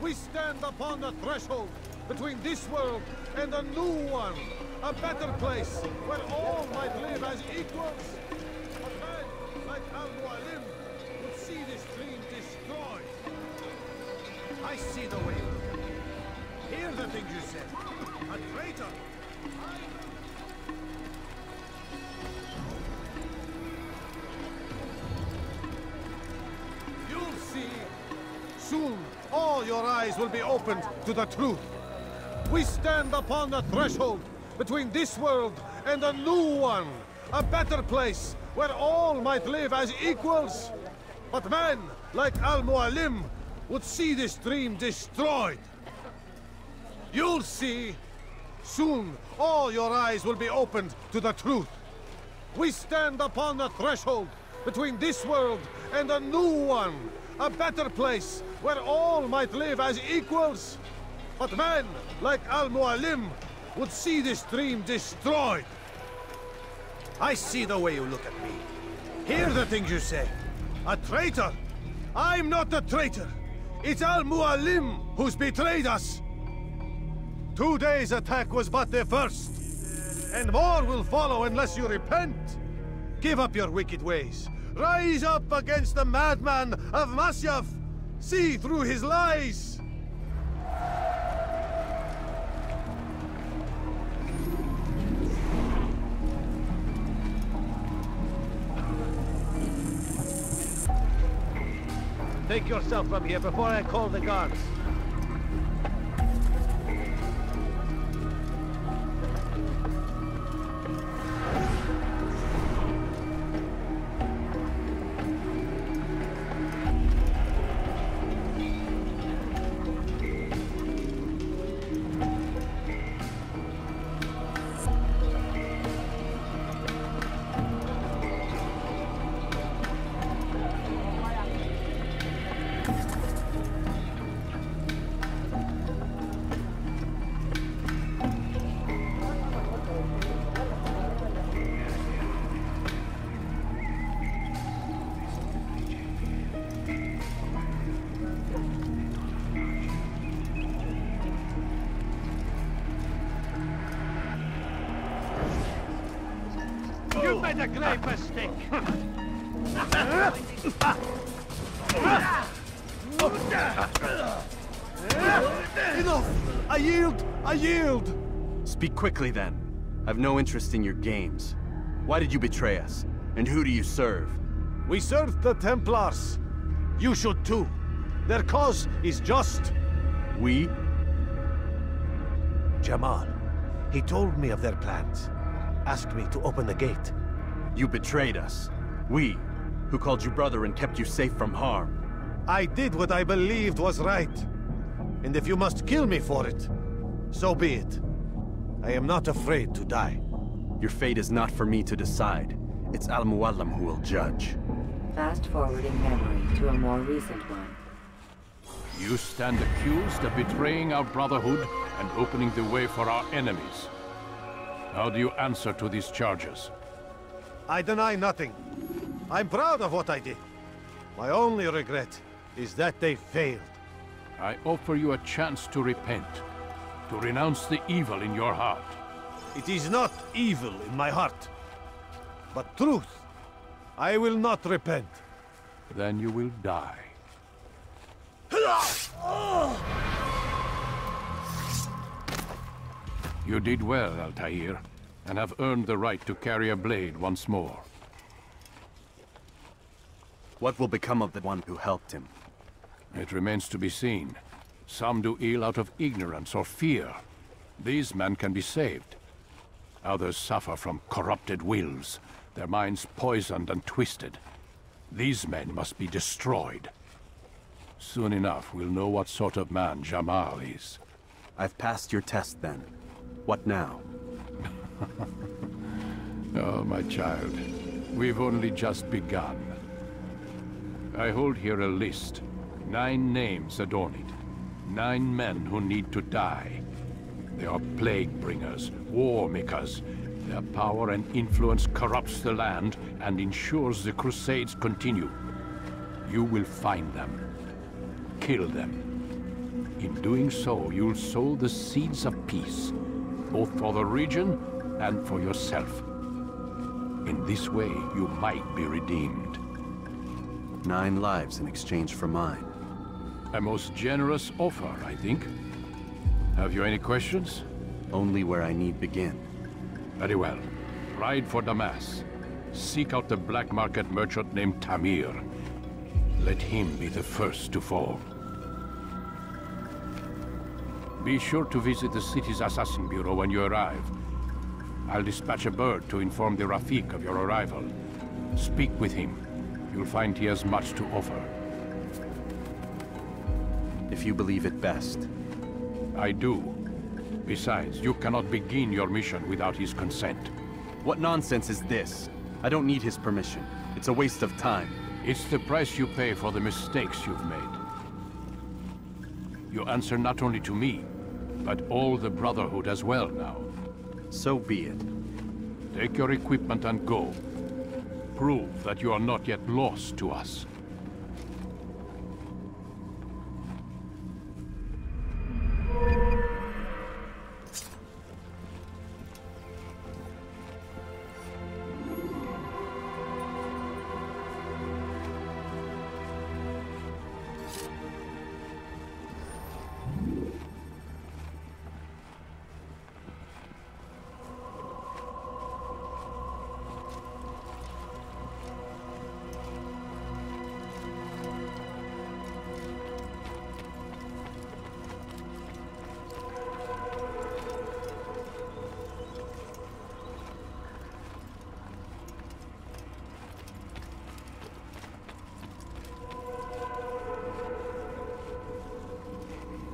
We stand upon the threshold between this world and a new one. A better place where all might live as equals. A man like Al-Mualim would see this dream destroyed. I see the way you look at me. Hear the things you said. A traitor. You'll see. Soon, all your eyes will be opened to the truth. We stand upon the threshold between this world and a new one. A better place where all might live as equals. But men like Al-Mualim would see this dream destroyed. You'll see. Soon, all your eyes will be opened to the truth. We stand upon the threshold between this world and a new one. A better place where all might live as equals. But men like Al-Mualim would see this dream destroyed. I see the way you look at me. Hear the things you say. A traitor? I'm not a traitor. It's Al-Mualim who's betrayed us. Today's attack was but the first. And more will follow unless you repent. Give up your wicked ways. Rise up against the madman of Masyaf. See through his lies. Take yourself from here before I call the guards. Get a grave stick! Enough! I yield! I yield! Speak quickly, then. I've no interest in your games. Why did you betray us? And who do you serve? We serve the Templars. You should too. Their cause is just. We? Jamal. He told me of their plans. Asked me to open the gate. You betrayed us. We, who called you brother and kept you safe from harm. I did what I believed was right. And if you must kill me for it, so be it. I am not afraid to die. Your fate is not for me to decide. It's Al-Muallim who will judge. Fast-forwarding memory to a more recent one. You stand accused of betraying our Brotherhood and opening the way for our enemies. How do you answer to these charges? I deny nothing. I'm proud of what I did. My only regret is that they failed. I offer you a chance to repent, to renounce the evil in your heart. It is not evil in my heart, but truth. I will not repent. Then you will die. You did well, Altair, and have earned the right to carry a blade once more. What will become of the one who helped him? It remains to be seen. Some do ill out of ignorance or fear. These men can be saved. Others suffer from corrupted wills, their minds poisoned and twisted. These men must be destroyed. Soon enough, we'll know what sort of man Jamal is. I've passed your test, then. What now? Oh, my child. We've only just begun. I hold here a list. 9 names adorn it. 9 men who need to die. They are plague bringers, war makers. Their power and influence corrupts the land and ensures the Crusades continue. You will find them. Kill them. In doing so, you'll sow the seeds of peace, both for the region and for yourself. In this way, you might be redeemed. 9 lives in exchange for mine. A most generous offer, I think. Have you any questions? Only where I need begin. Very well. Ride for Damas. Seek out the black market merchant named Tamir. Let him be the first to fall. Be sure to visit the city's assassin bureau when you arrive. I'll dispatch a bird to inform the Rafik of your arrival. Speak with him. You'll find he has much to offer. If you believe it best. I do. Besides, you cannot begin your mission without his consent. What nonsense is this? I don't need his permission. It's a waste of time. It's the price you pay for the mistakes you've made. You answer not only to me, but all the Brotherhood as well now. So be it. Take your equipment and go. Prove that you are not yet lost to us.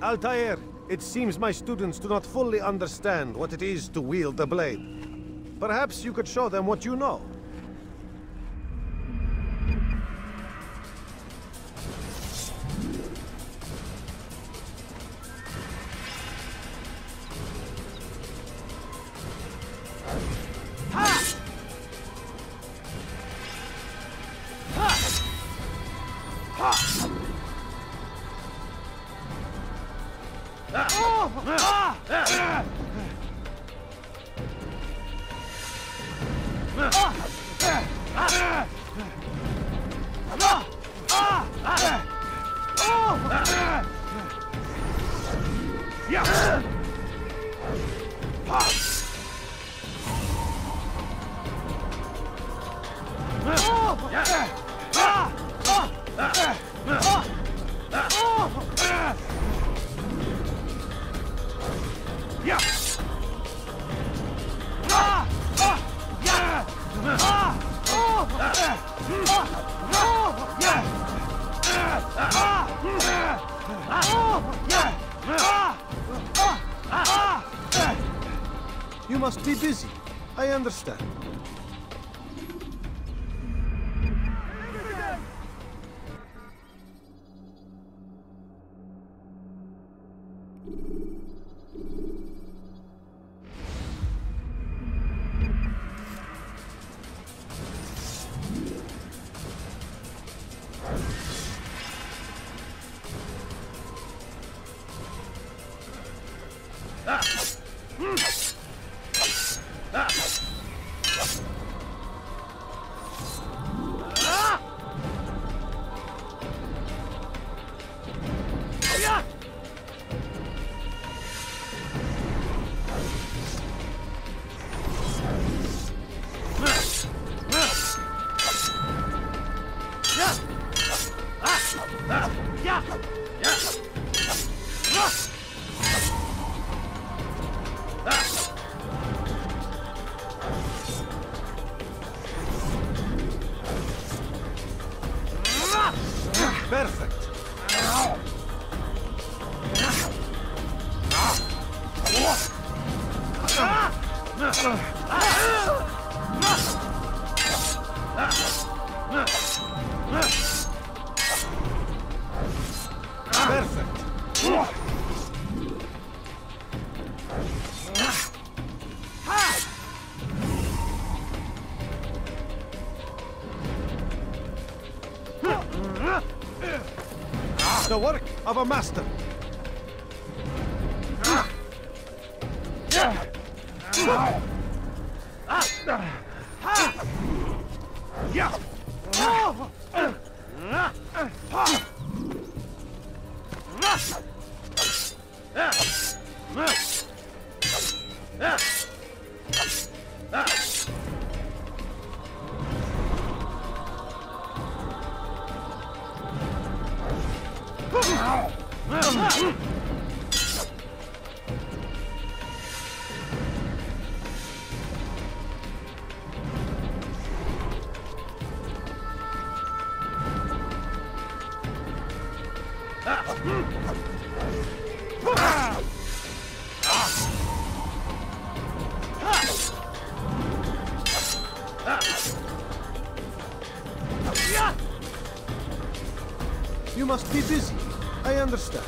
Altair, it seems my students do not fully understand what it is to wield the blade. Perhaps you could show them what you know. You must be busy. I understand. Perfect. The work of a master. You must be busy. I understand.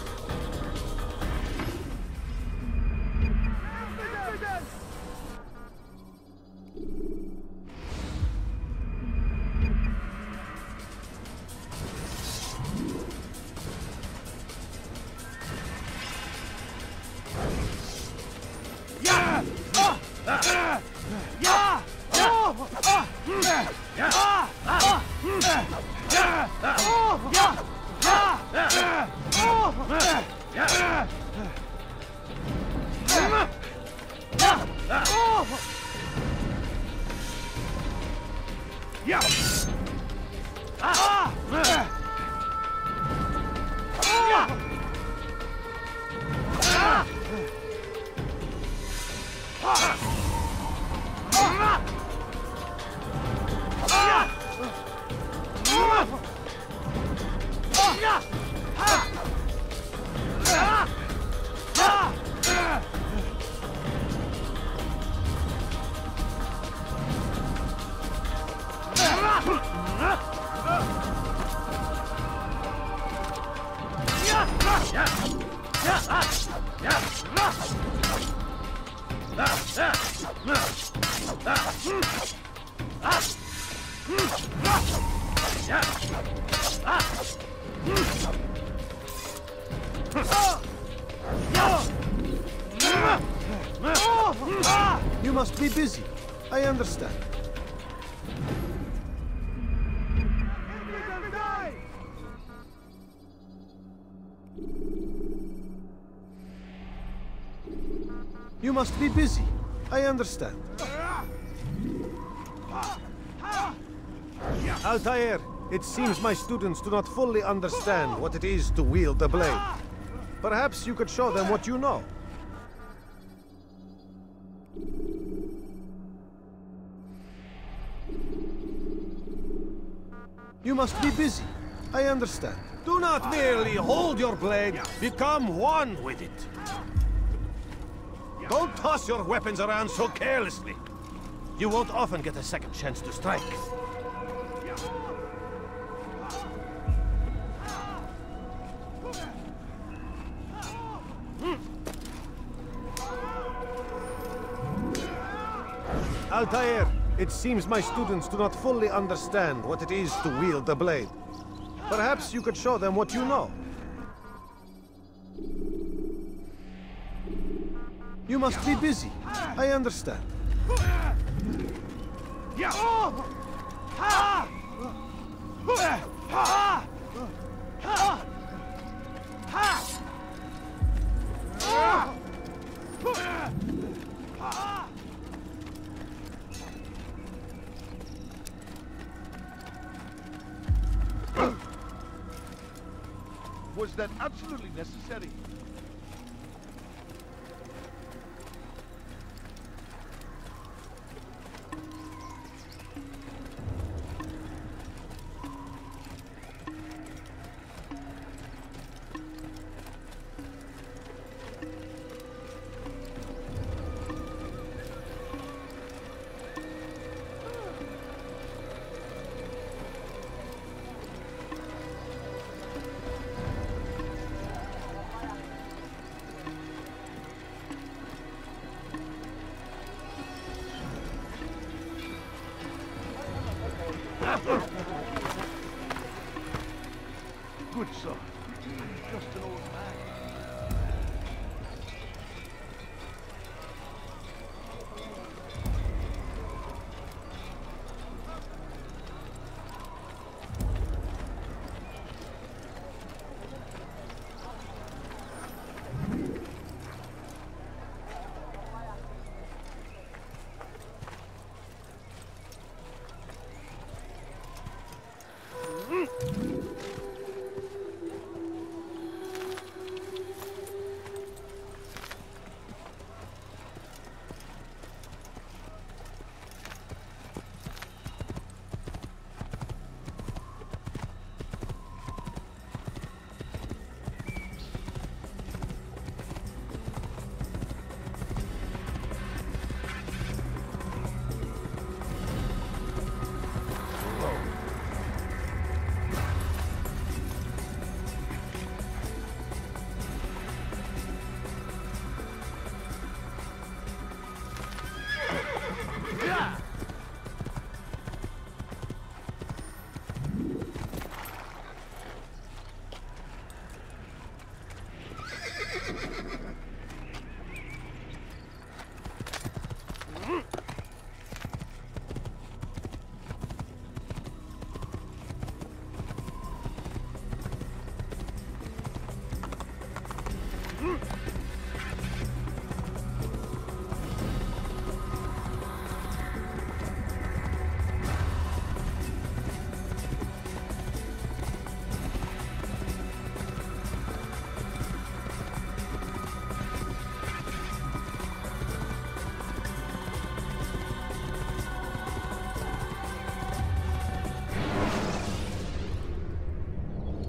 You must be busy. I understand. You must be busy. I understand. Altair, it seems my students do not fully understand what it is to wield the blade. Perhaps you could show them what you know. You must be busy. I understand. Do not merely hold your blade, become one with it. Don't toss your weapons around so carelessly. You won't often get a second chance to strike. Altair, it seems my students do not fully understand what it is to wield the blade. Perhaps you could show them what you know. You must be busy. I understand. Was that absolutely necessary? Good sir. Just an old man.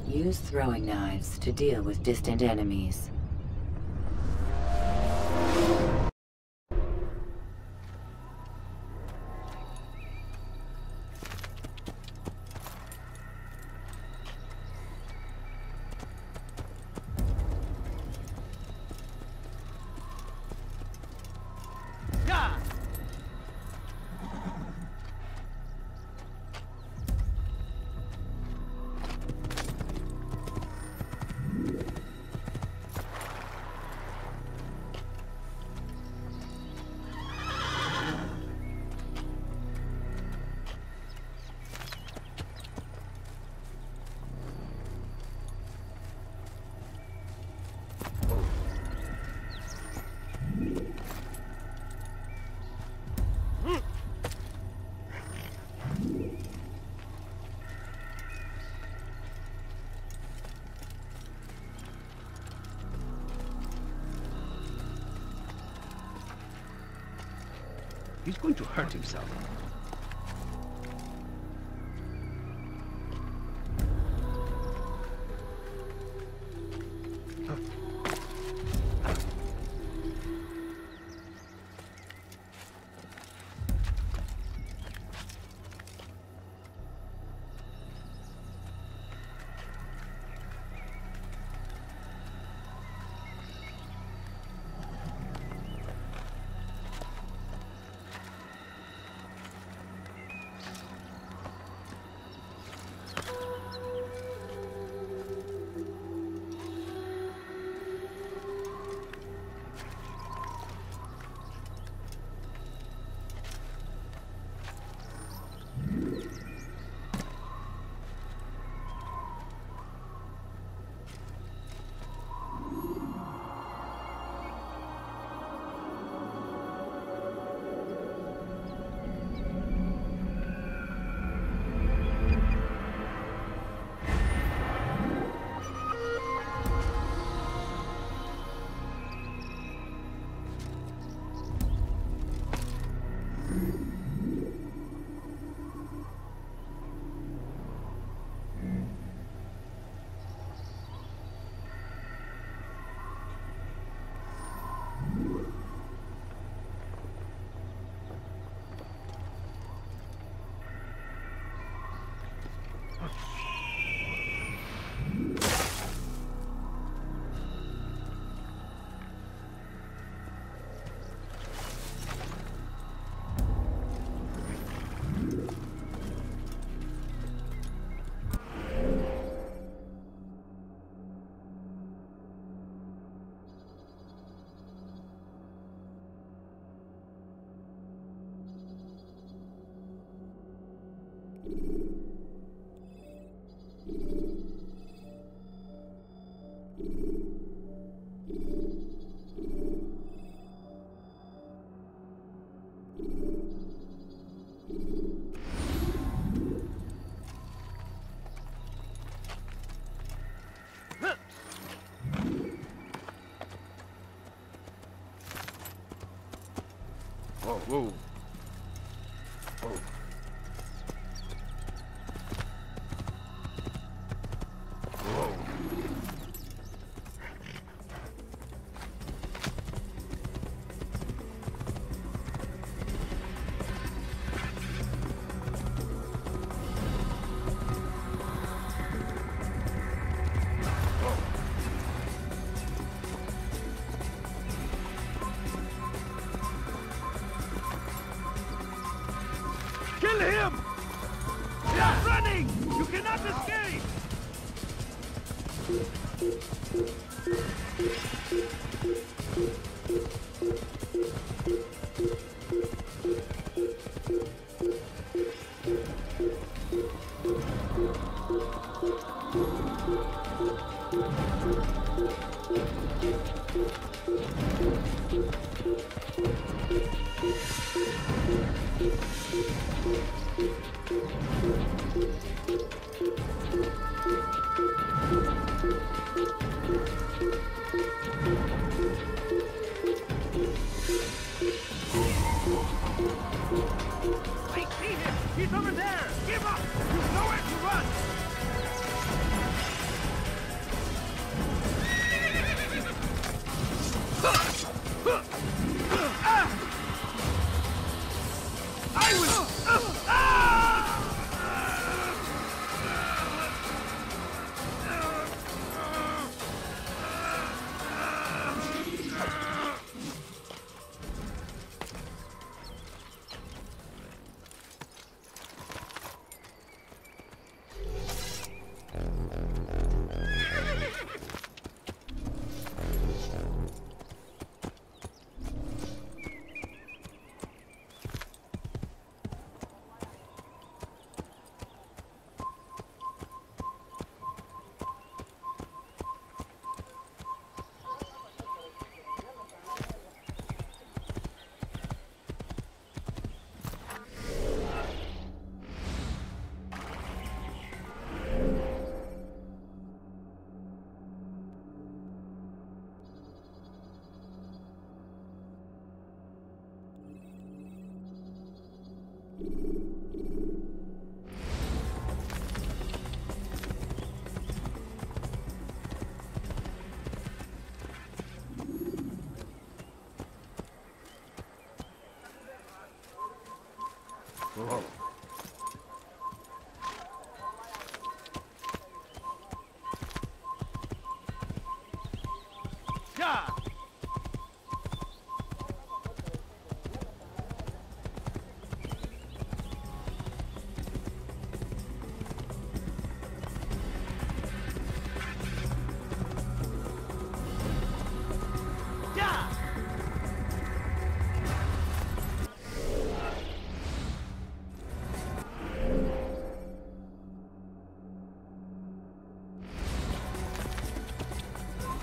Use throwing knives to deal with distant enemies. He's going to hurt himself. Whoa. Oh. Whoa. Kill him! Stop running! You cannot escape! I see him! He's over there! Give up! You've nowhere to run! I will...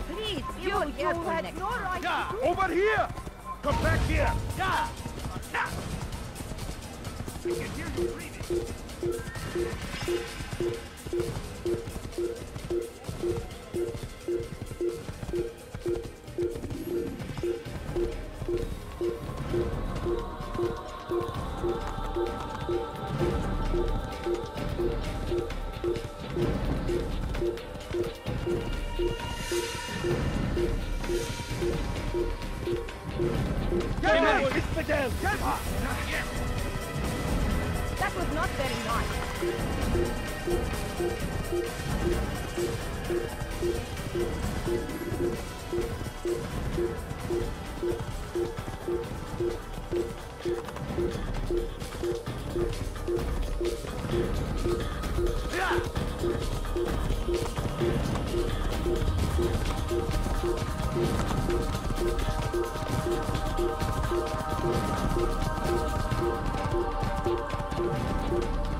Please, you had no right to do over here! Come back here! Yeah! We can hear you breathing. Get him! It's Fidel! Get him! That was not very nice.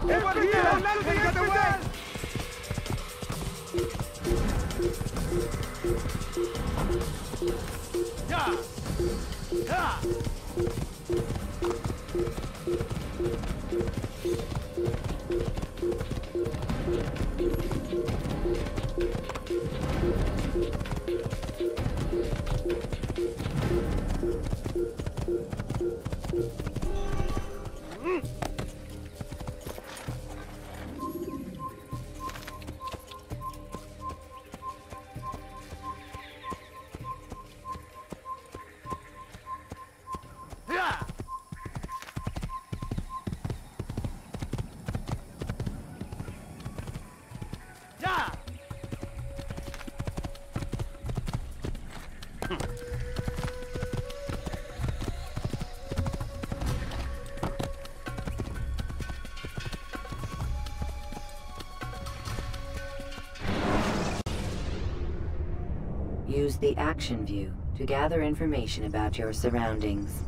Over here! Let me get away! Yeah! Yeah! Use the action view to gather information about your surroundings.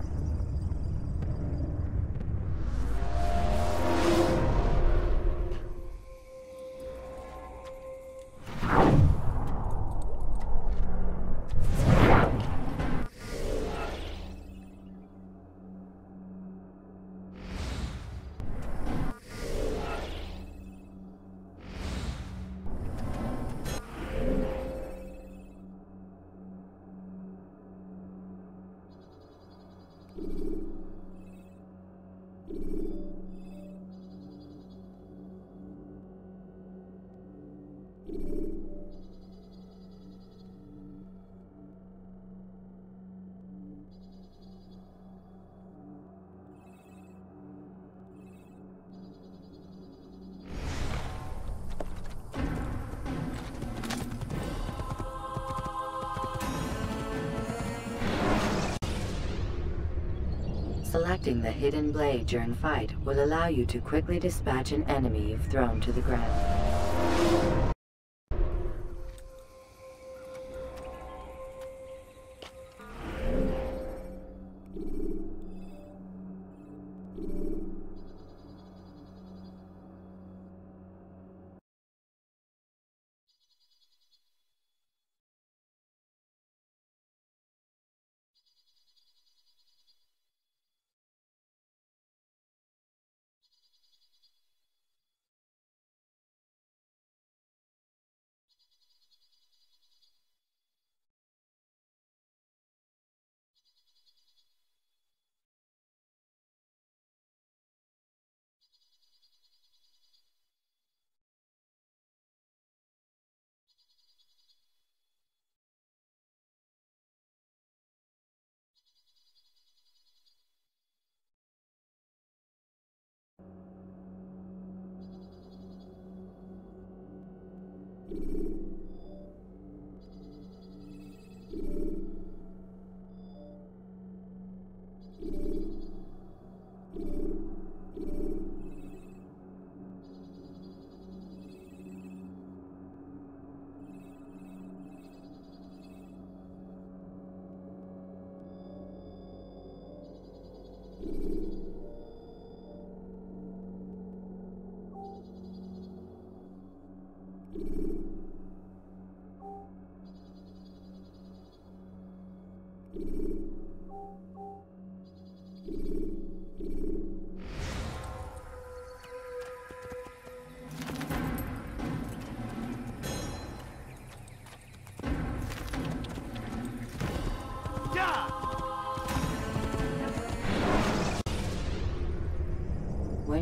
Selecting the hidden blade during fight will allow you to quickly dispatch an enemy you've thrown to the ground.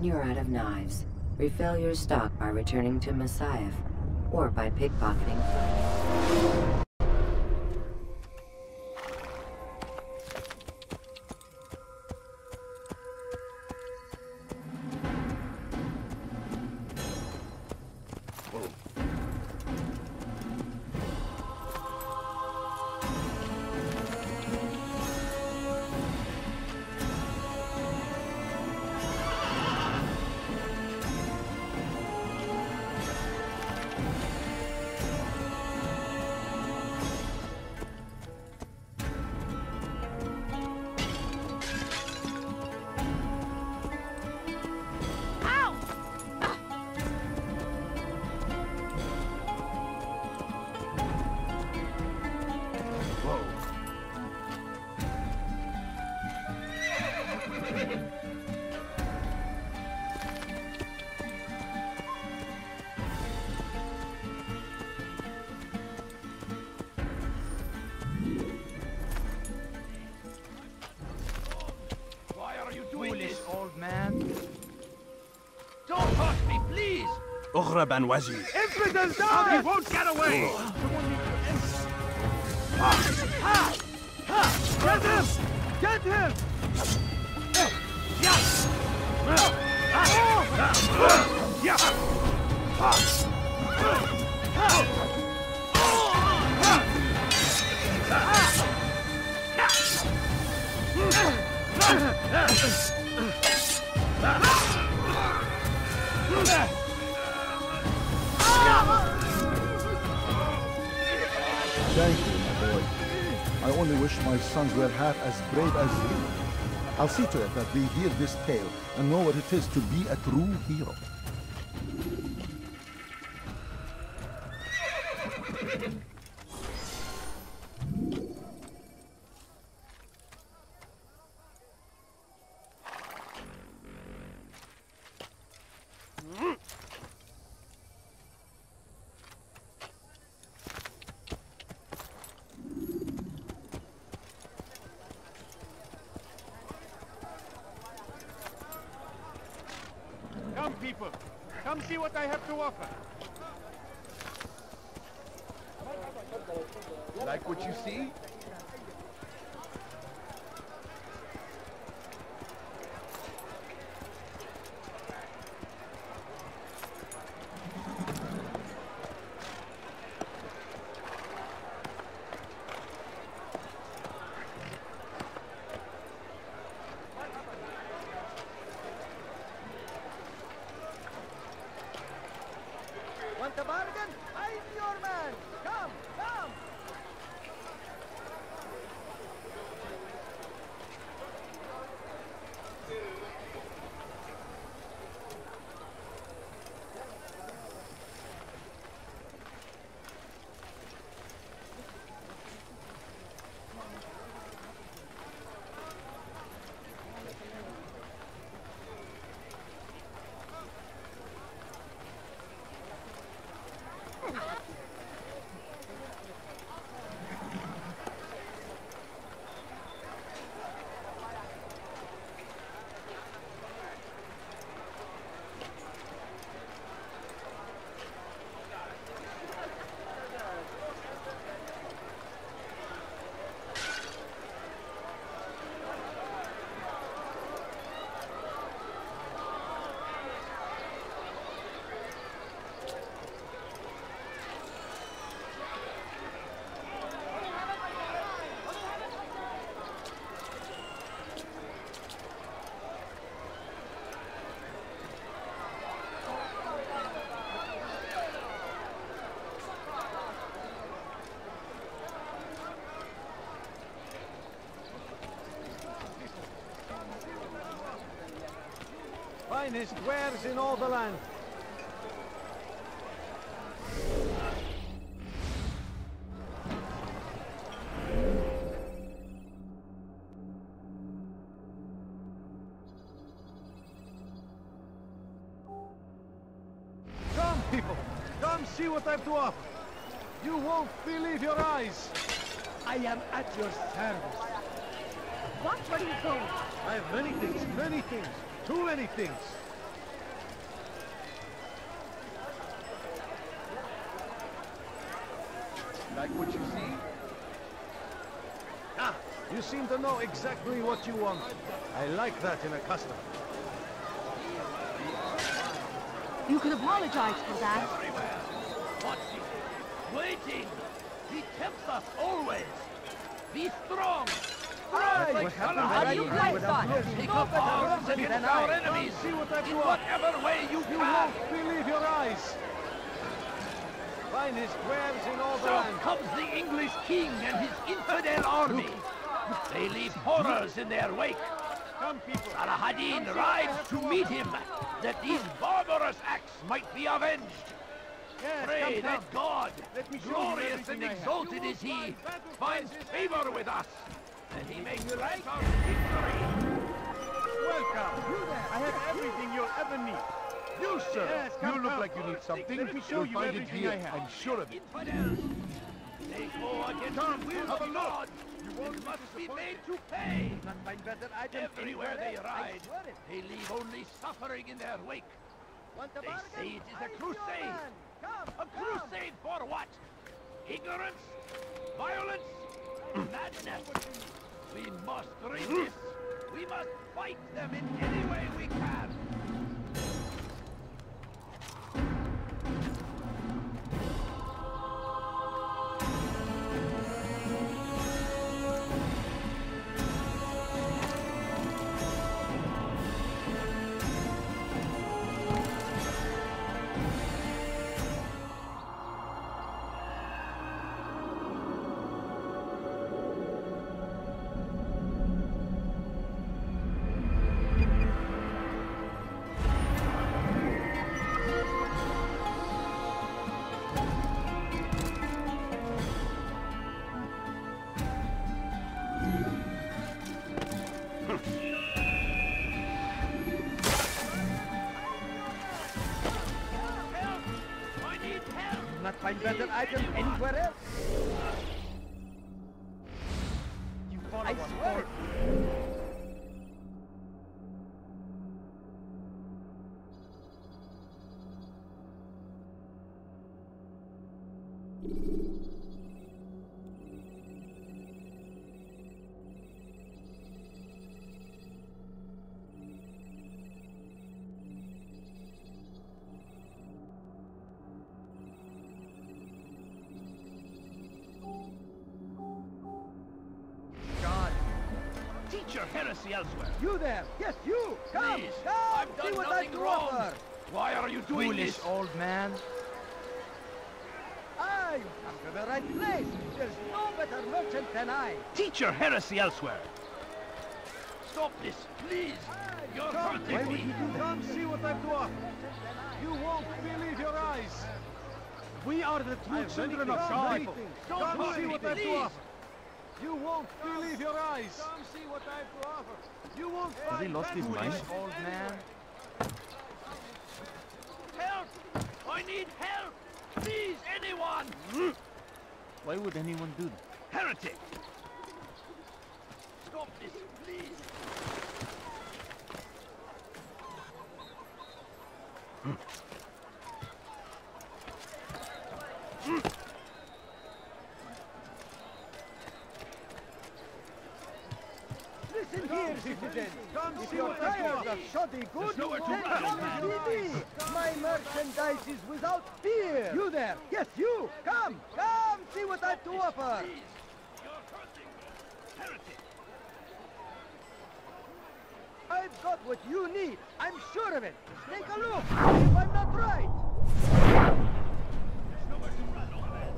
When you're out of knives, refill your stock by returning to Messiah or by pickpocketing. Don't touch me, please! اغرب عن وجهي. Infidels die! He won't get away! Get him! Get him! Yes! Thank you, my boy. I only wish my sons were half as brave as you. I'll see to it that they hear this tale and know what it is to be a true hero. Come, people. Come see what I have to offer. Like what you see? Want a bargain? I'm your man. Come, come. Finest wares in all the land. Come, people. Come see what I have to offer. You won't believe your eyes. I am at your service. What? Where are you going? I have many things, many things. Too many things. Like what you see? Ah, you seem to know exactly what you want. I like that in a customer. You can apologize for that. Watching, waiting. He tempts us always. Be strong. What happened? You like that? Take up arms against our enemies. See what I've In got. whatever way you You can. won't believe your eyes. Find his graves in all the So land. comes the English king and his infidel army. They leave horrors in their wake. Come, people. Saladin rides to meet him, that these barbarous acts might be avenged. Yes, Pray come. that God, Let me show you glorious everything and I have. exalted is he, finds favor with us, and he makes you like? our victory. Welcome. I have everything you'll ever need. You, sir. Yes, You come, look come. like you need something. Let me show You'll you find it everything here. I have. I'm sure of it. Infidels, they go against the will have a of look. God, and must be made to pay. Not find better items Everywhere they else. ride, I swear it. they leave only suffering in their wake. Want a They bargain? say it is a I'm your crusade. man. Come, A crusade for what? Ignorance? Violence? Madness? We must resist. We must fight them in any way we can. Not find better items anywhere else. You follow I swear it. Teach your heresy elsewhere. You there! Yes, you! Come! Please, Come! I've See done what nothing I do wrong. offer. Why are you doing Foolish this? old man. Ah, you come to the right place. There's no better merchant than I. Teach your heresy elsewhere. Stop this, please. You're Come, hurting me. Come see what I've to offer. You won't believe your eyes. We are the true children of Come, God. people. Don't Come hurt see me, what I've to please. offer. You won't believe your eyes. Come see what I've to offer. You won't Has he find lost his that mind? foolish Old man. Help! I need help! Please, anyone! Why would anyone do that? Heretic! Stop this, please! Listen here, citizen. Come If see you're what I've to tired offer. of shoddy goods, nowhere to then run, come man. with me. My merchandise is without fear. You there. Yes, you. Come. Come see what I've to offer. Please! You're hurting me! Heretic! I've got what you need. I'm sure of it. Take a look. If I'm not right. There's nowhere to run, old man.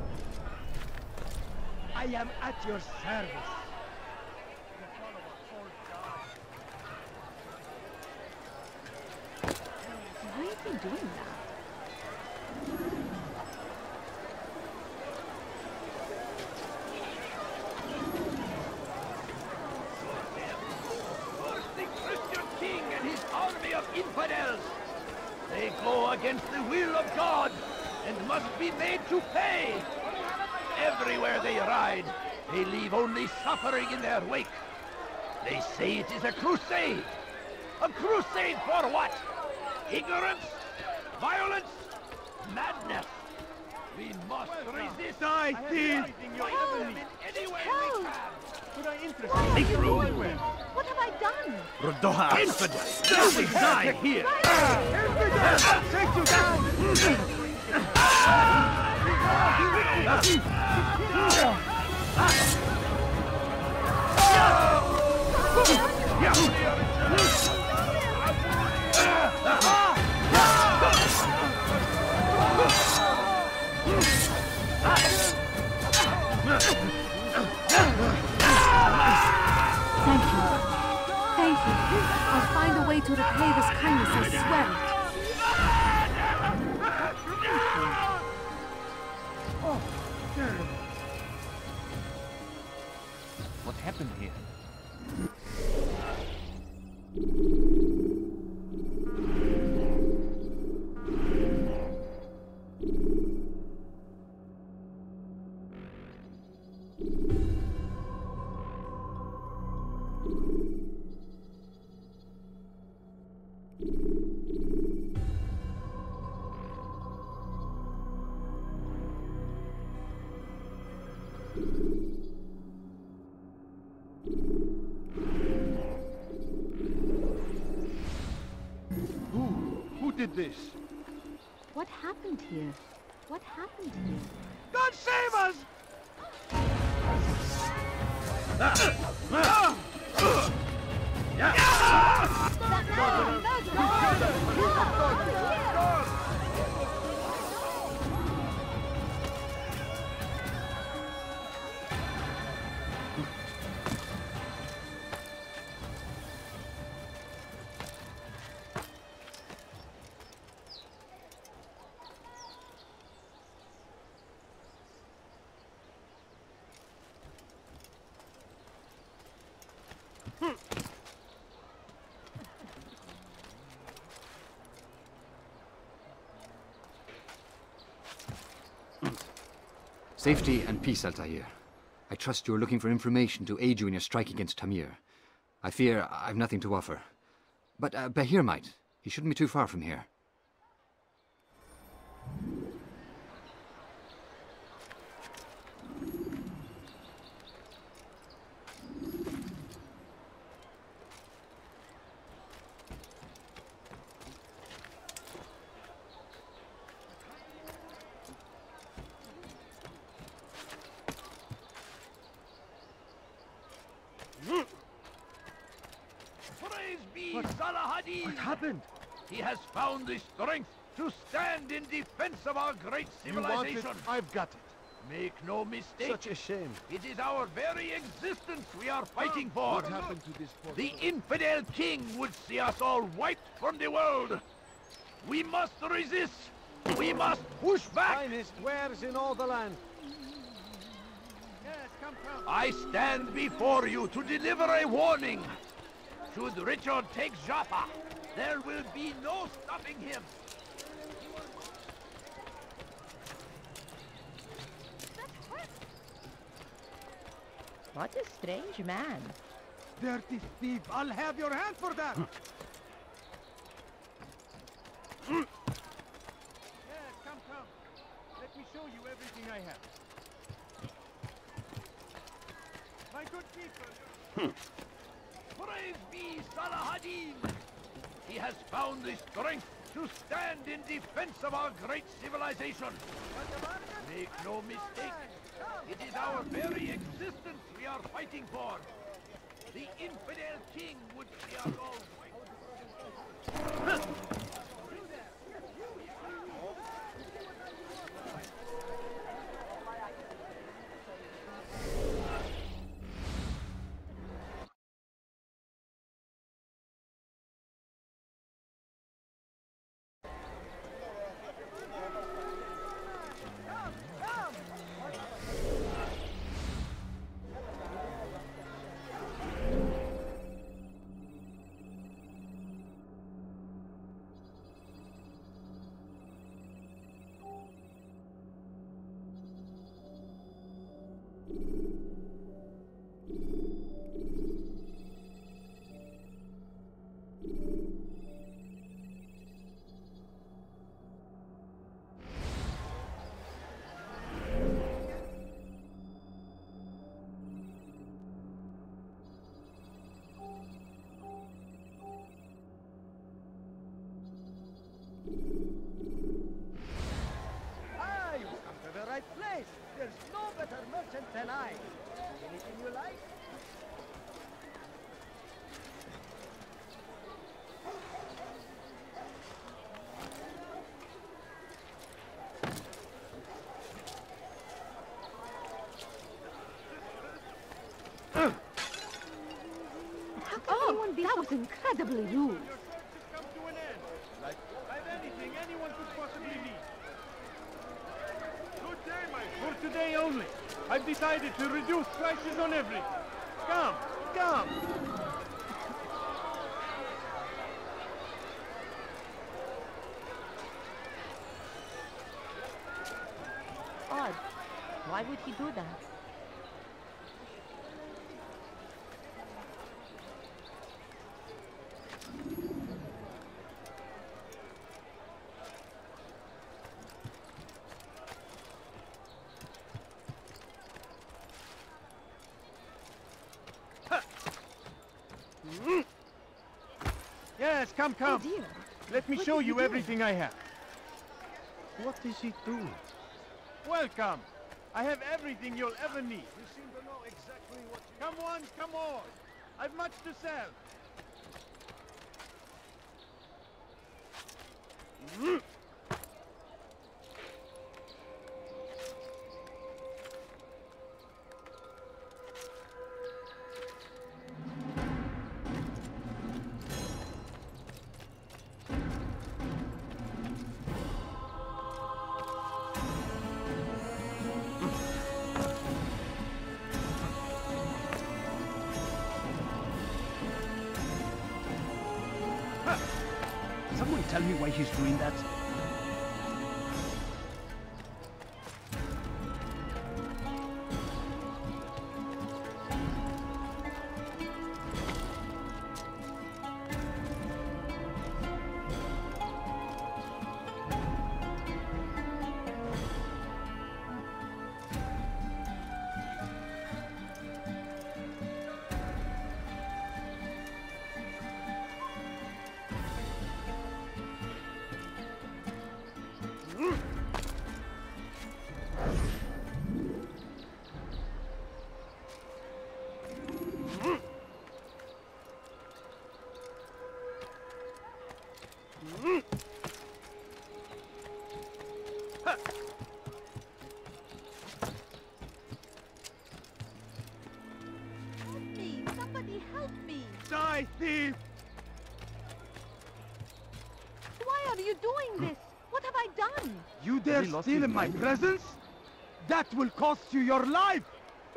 I am at your service. Why is he doing that? The Christian king and his army of infidels. They go against the will of God and must be made to pay. Everywhere they ride, they leave only suffering in their wake. They say it is a crusade. A crusade for what? Ignorance? Violence? Madness? We must resist. Die, thief! Could I interest Why are you you? doing this? What have I done? Rodoha! Infidel! You will die here! Infidel! Take you down! Thank you. Thank you. I'll find a way to repay this kindness, I swear it. What happened here? Who did this? What happened here? What happened here? God save us! Safety and peace, Altair. I trust you're looking for information to aid you in your strike against Tamir. I fear I've nothing to offer. But Bahir might. He shouldn't be too far from here. Praise be Salahadin! What happened? He has found the strength to stand in defense of our great civilization. You want it? I've got it. Make no mistake. Such a shame. It is our very existence we are fighting for. What happened to this poor The fellow? infidel king would see us all wiped from the world. We must resist. We must push back. Finest wares in all the land. I stand before you to deliver a warning. Should Richard take Jaffa, there will be no stopping him. What a strange man. Dirty thief! I'll have your hand for that! Yes, come. Let me show you everything I have. My good people. Praise be Salahadin! He has found the strength to stand in defense of our great civilization. Make no mistake, it is our very existence we are fighting for. The infidel king would see us all wiped. There's no better merchant than I. Anything you like? That was incredibly rude. Like, I've anything anyone could possibly need. Good day, my For today only. I've decided to reduce prices on everything. Come, come. Odd. Why would he do that? Yes, come. Oh dear. Let me show you everything I have. What is he doing? Welcome. I have everything you'll ever need. You seem to know exactly what you... Come on, come on. I've much to sell. Someone tell me why he's doing that? Somebody help me! Die, thief! Why are you doing this? What have I done? You dare steal in my presence? That will cost you your life!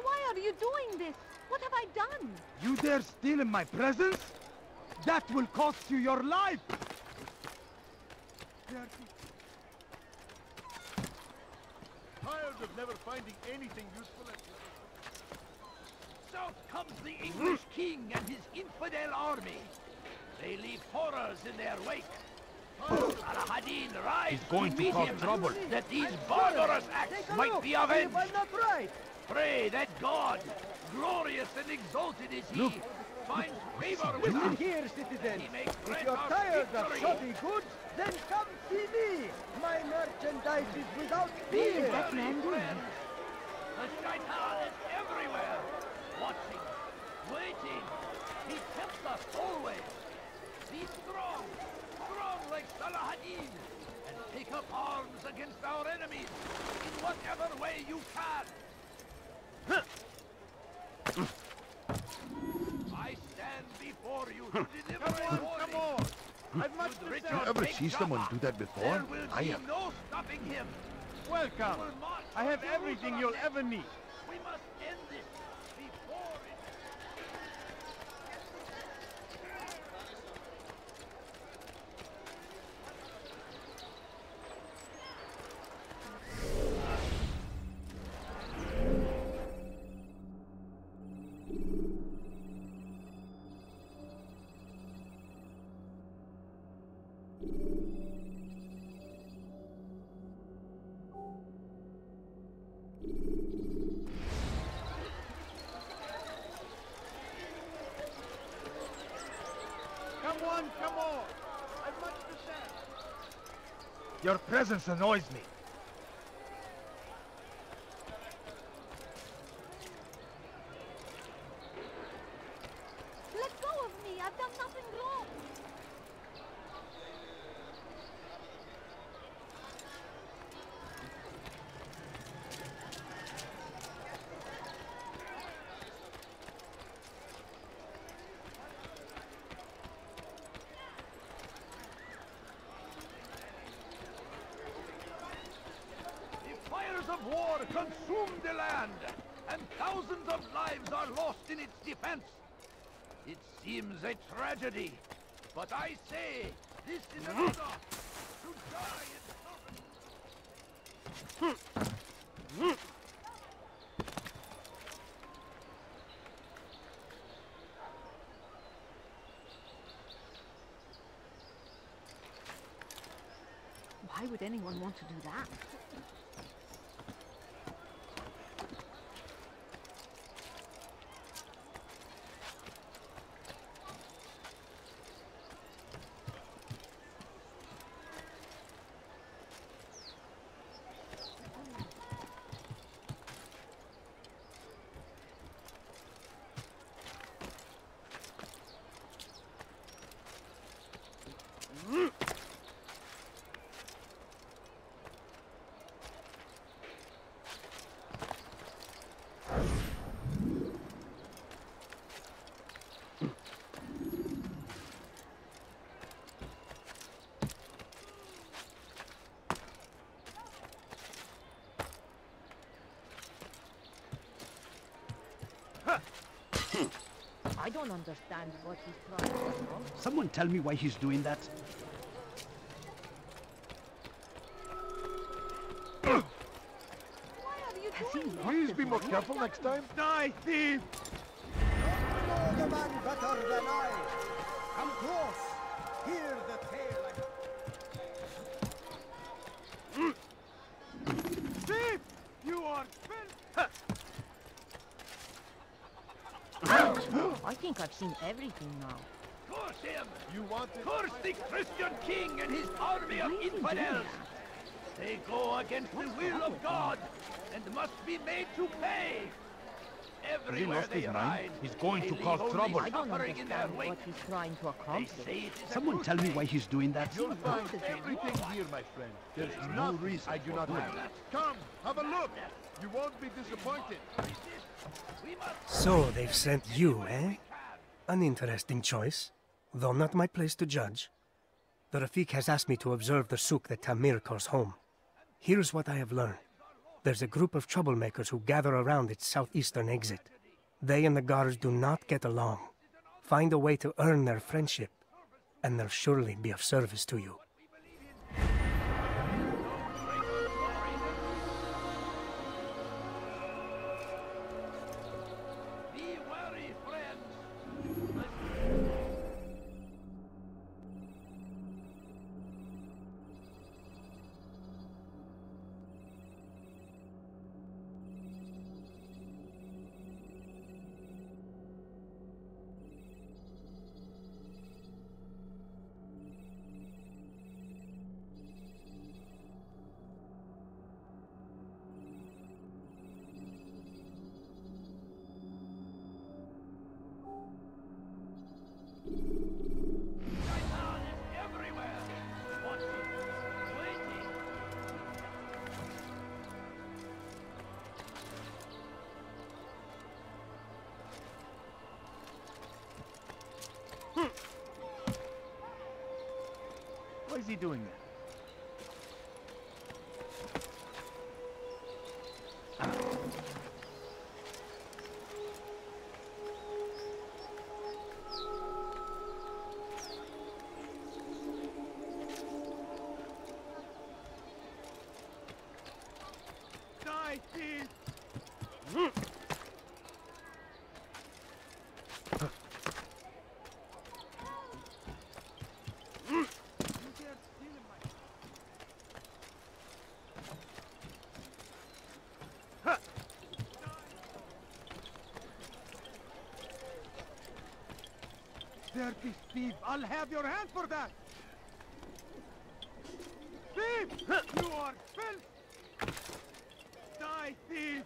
Why are you doing this? What have I done? You dare steal in my presence? That will cost you your life! Tired of never finding anything useful at... South comes the English king and his infidel army. They leave horrors in their wake. Al-Hadin rise to meet him, that these barbarous acts might be avenged. Pray that God, glorious and exalted is he, finds favor with us. Here, citizen. If you're tired of shoddy goods, then come see me. My merchandise is without fear. What is that man doing? The shaitan is everywhere, watching, waiting. He tempts us always. Be strong, strong like Salahadin, and take up arms against our enemies in whatever way you can. I stand before you to deliver a warning. Come on! I've much to say. You ever see someone do that before? There will I be have. no stopping him. Welcome. I have everything you'll ever need. We must end this before it... Come on! I've much to say. Your presence annoys me. done nothing wrong. The fires of war consume the land, and thousands of lives are lost in its defense. It seems a tragedy, but I say this is an honor to die in service. Why would anyone want to do that? I don't understand what he's trying to do. Someone tell me why he's doing that. Please be more careful next time. Die, thief! No the man better than I. Come close. Hear the tale. Thief! You are filth! I think I've seen everything now. Curse him! You want to curse the Christian king and his army of infidels! They go against the will of God and must be made to pay! Has he Everywhere lost they his ride, mind? He's going they to leave cause only trouble. I don't suffering in their understand wake. what he's trying to accomplish. They say it is a Someone tell me crusade. why he's doing that. You'll find everything here, my friend. There's no reason I do not have. Come, have a look. You won't be disappointed. So they've sent you, eh? An interesting choice, though not my place to judge. The Rafik has asked me to observe the souk that Tamir calls home. Here's what I have learned. There's a group of troublemakers who gather around its southeastern exit. They and the guards do not get along. Find a way to earn their friendship, and they'll surely be of service to you. Why is he doing that? Die, thief! Dirty thief! I'll have your hand for that! Thief! You are filth! Die, thief!